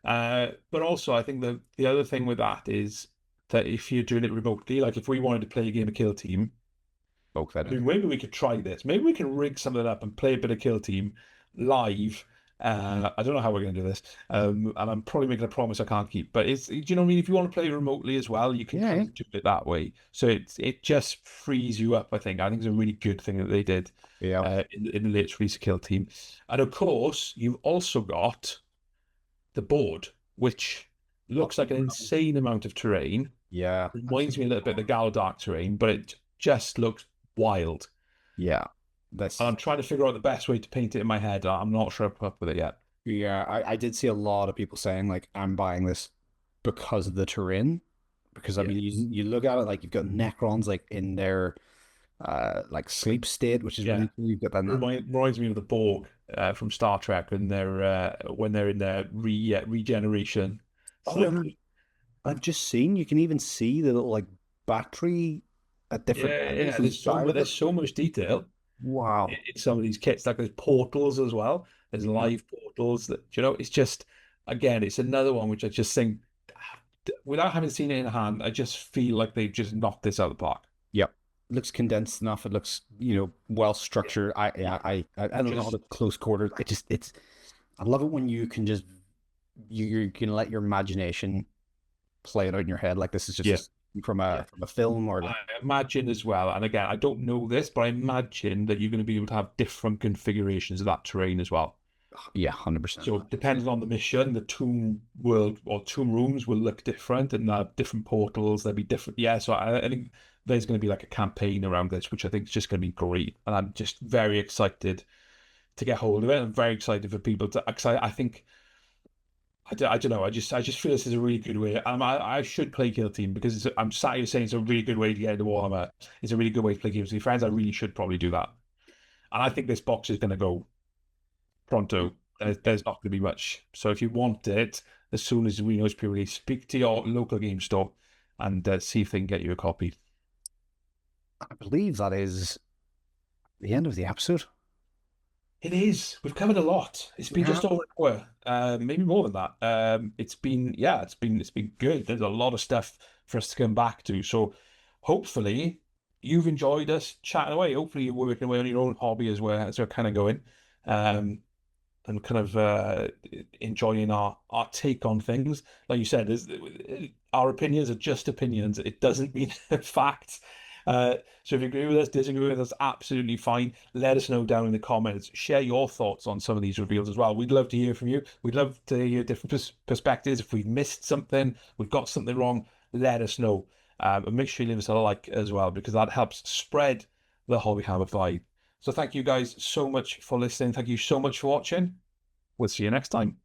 But also I think the other thing with that is that if you're doing it remotely, like if we wanted to play a game of Kill Team, maybe we could try this. Maybe we can rig something up and play a bit of Kill Team live. I don't know how we're going to do this, and I'm probably making a promise I can't keep. But do you know what I mean? If you want to play remotely as well, you can kind of do it that way. So it just frees you up. I think it's a really good thing that they did. Yeah. In the latest release of Kill Team, and of course you've also got the board, which looks like an insane amount of terrain. Yeah. It reminds me a little bit of the Galadark terrain, but it just looks wild. Yeah. And I'm trying to figure out the best way to paint it in my head. I'm not sure I've up with it yet. Yeah, I did see a lot of people saying like I'm buying this because of the terrain. Because I mean you look at it like you've got Necrons like in their like sleep state, which is really cool. You've got that reminds me of the Borg from Star Trek and their when they're in their regeneration. I've just seen you can even see the little like battery at different there's so much detail. Wow. In some of these kits, like there's portals as well. There's live portals that, it's just, again, it's another one which I just think, without having seen it in hand, I just feel like they've just knocked this out of the park. Yep. It looks condensed enough. It looks, well structured. I don't know how the close quarters. I love it when you can just, you can let your imagination play it out in your head. Like this is just from a film or I imagine as well, and again I don't know this, but I imagine that you're going to be able to have different configurations of that terrain as well. 100%. So depending on the mission, the tomb world or tomb rooms will look different and have different portals. They'll be different. So I think there's going to be like a campaign around this, which I think is just going to be great, and I'm just very excited to get hold of it. I'm very excited for people to, because I think I don't know. I just feel this is a really good way. I should play Kill Team because I'm sat here saying it's a really good way to get into Warhammer. It's a really good way to play games with your friends. I really should probably do that. And I think this box is going to go pronto. There's not going to be much. So if you want it, as soon as we know it's pre-release, speak to your local game store and see if they can get you a copy. I believe that is the end of the episode. It is. We've covered a lot. It's been just over an hour, maybe more than that. It's been good. There's a lot of stuff for us to come back to. So hopefully you've enjoyed us chatting away. Hopefully you're working away on your own hobby as we're kind of going, and kind of enjoying our take on things. Like you said, our opinions are just opinions. It doesn't mean facts. So if you agree with us, disagree with us, absolutely fine. Let us know down in the comments. Share your thoughts on some of these reveals as well. We'd love to hear from you. We'd love to hear different perspectives. If we've missed something, we've got something wrong, let us know. And make sure you leave us a like as well, because that helps spread the Hobbyhammer vibe. So thank you guys so much for listening. Thank you so much for watching. We'll see you next time.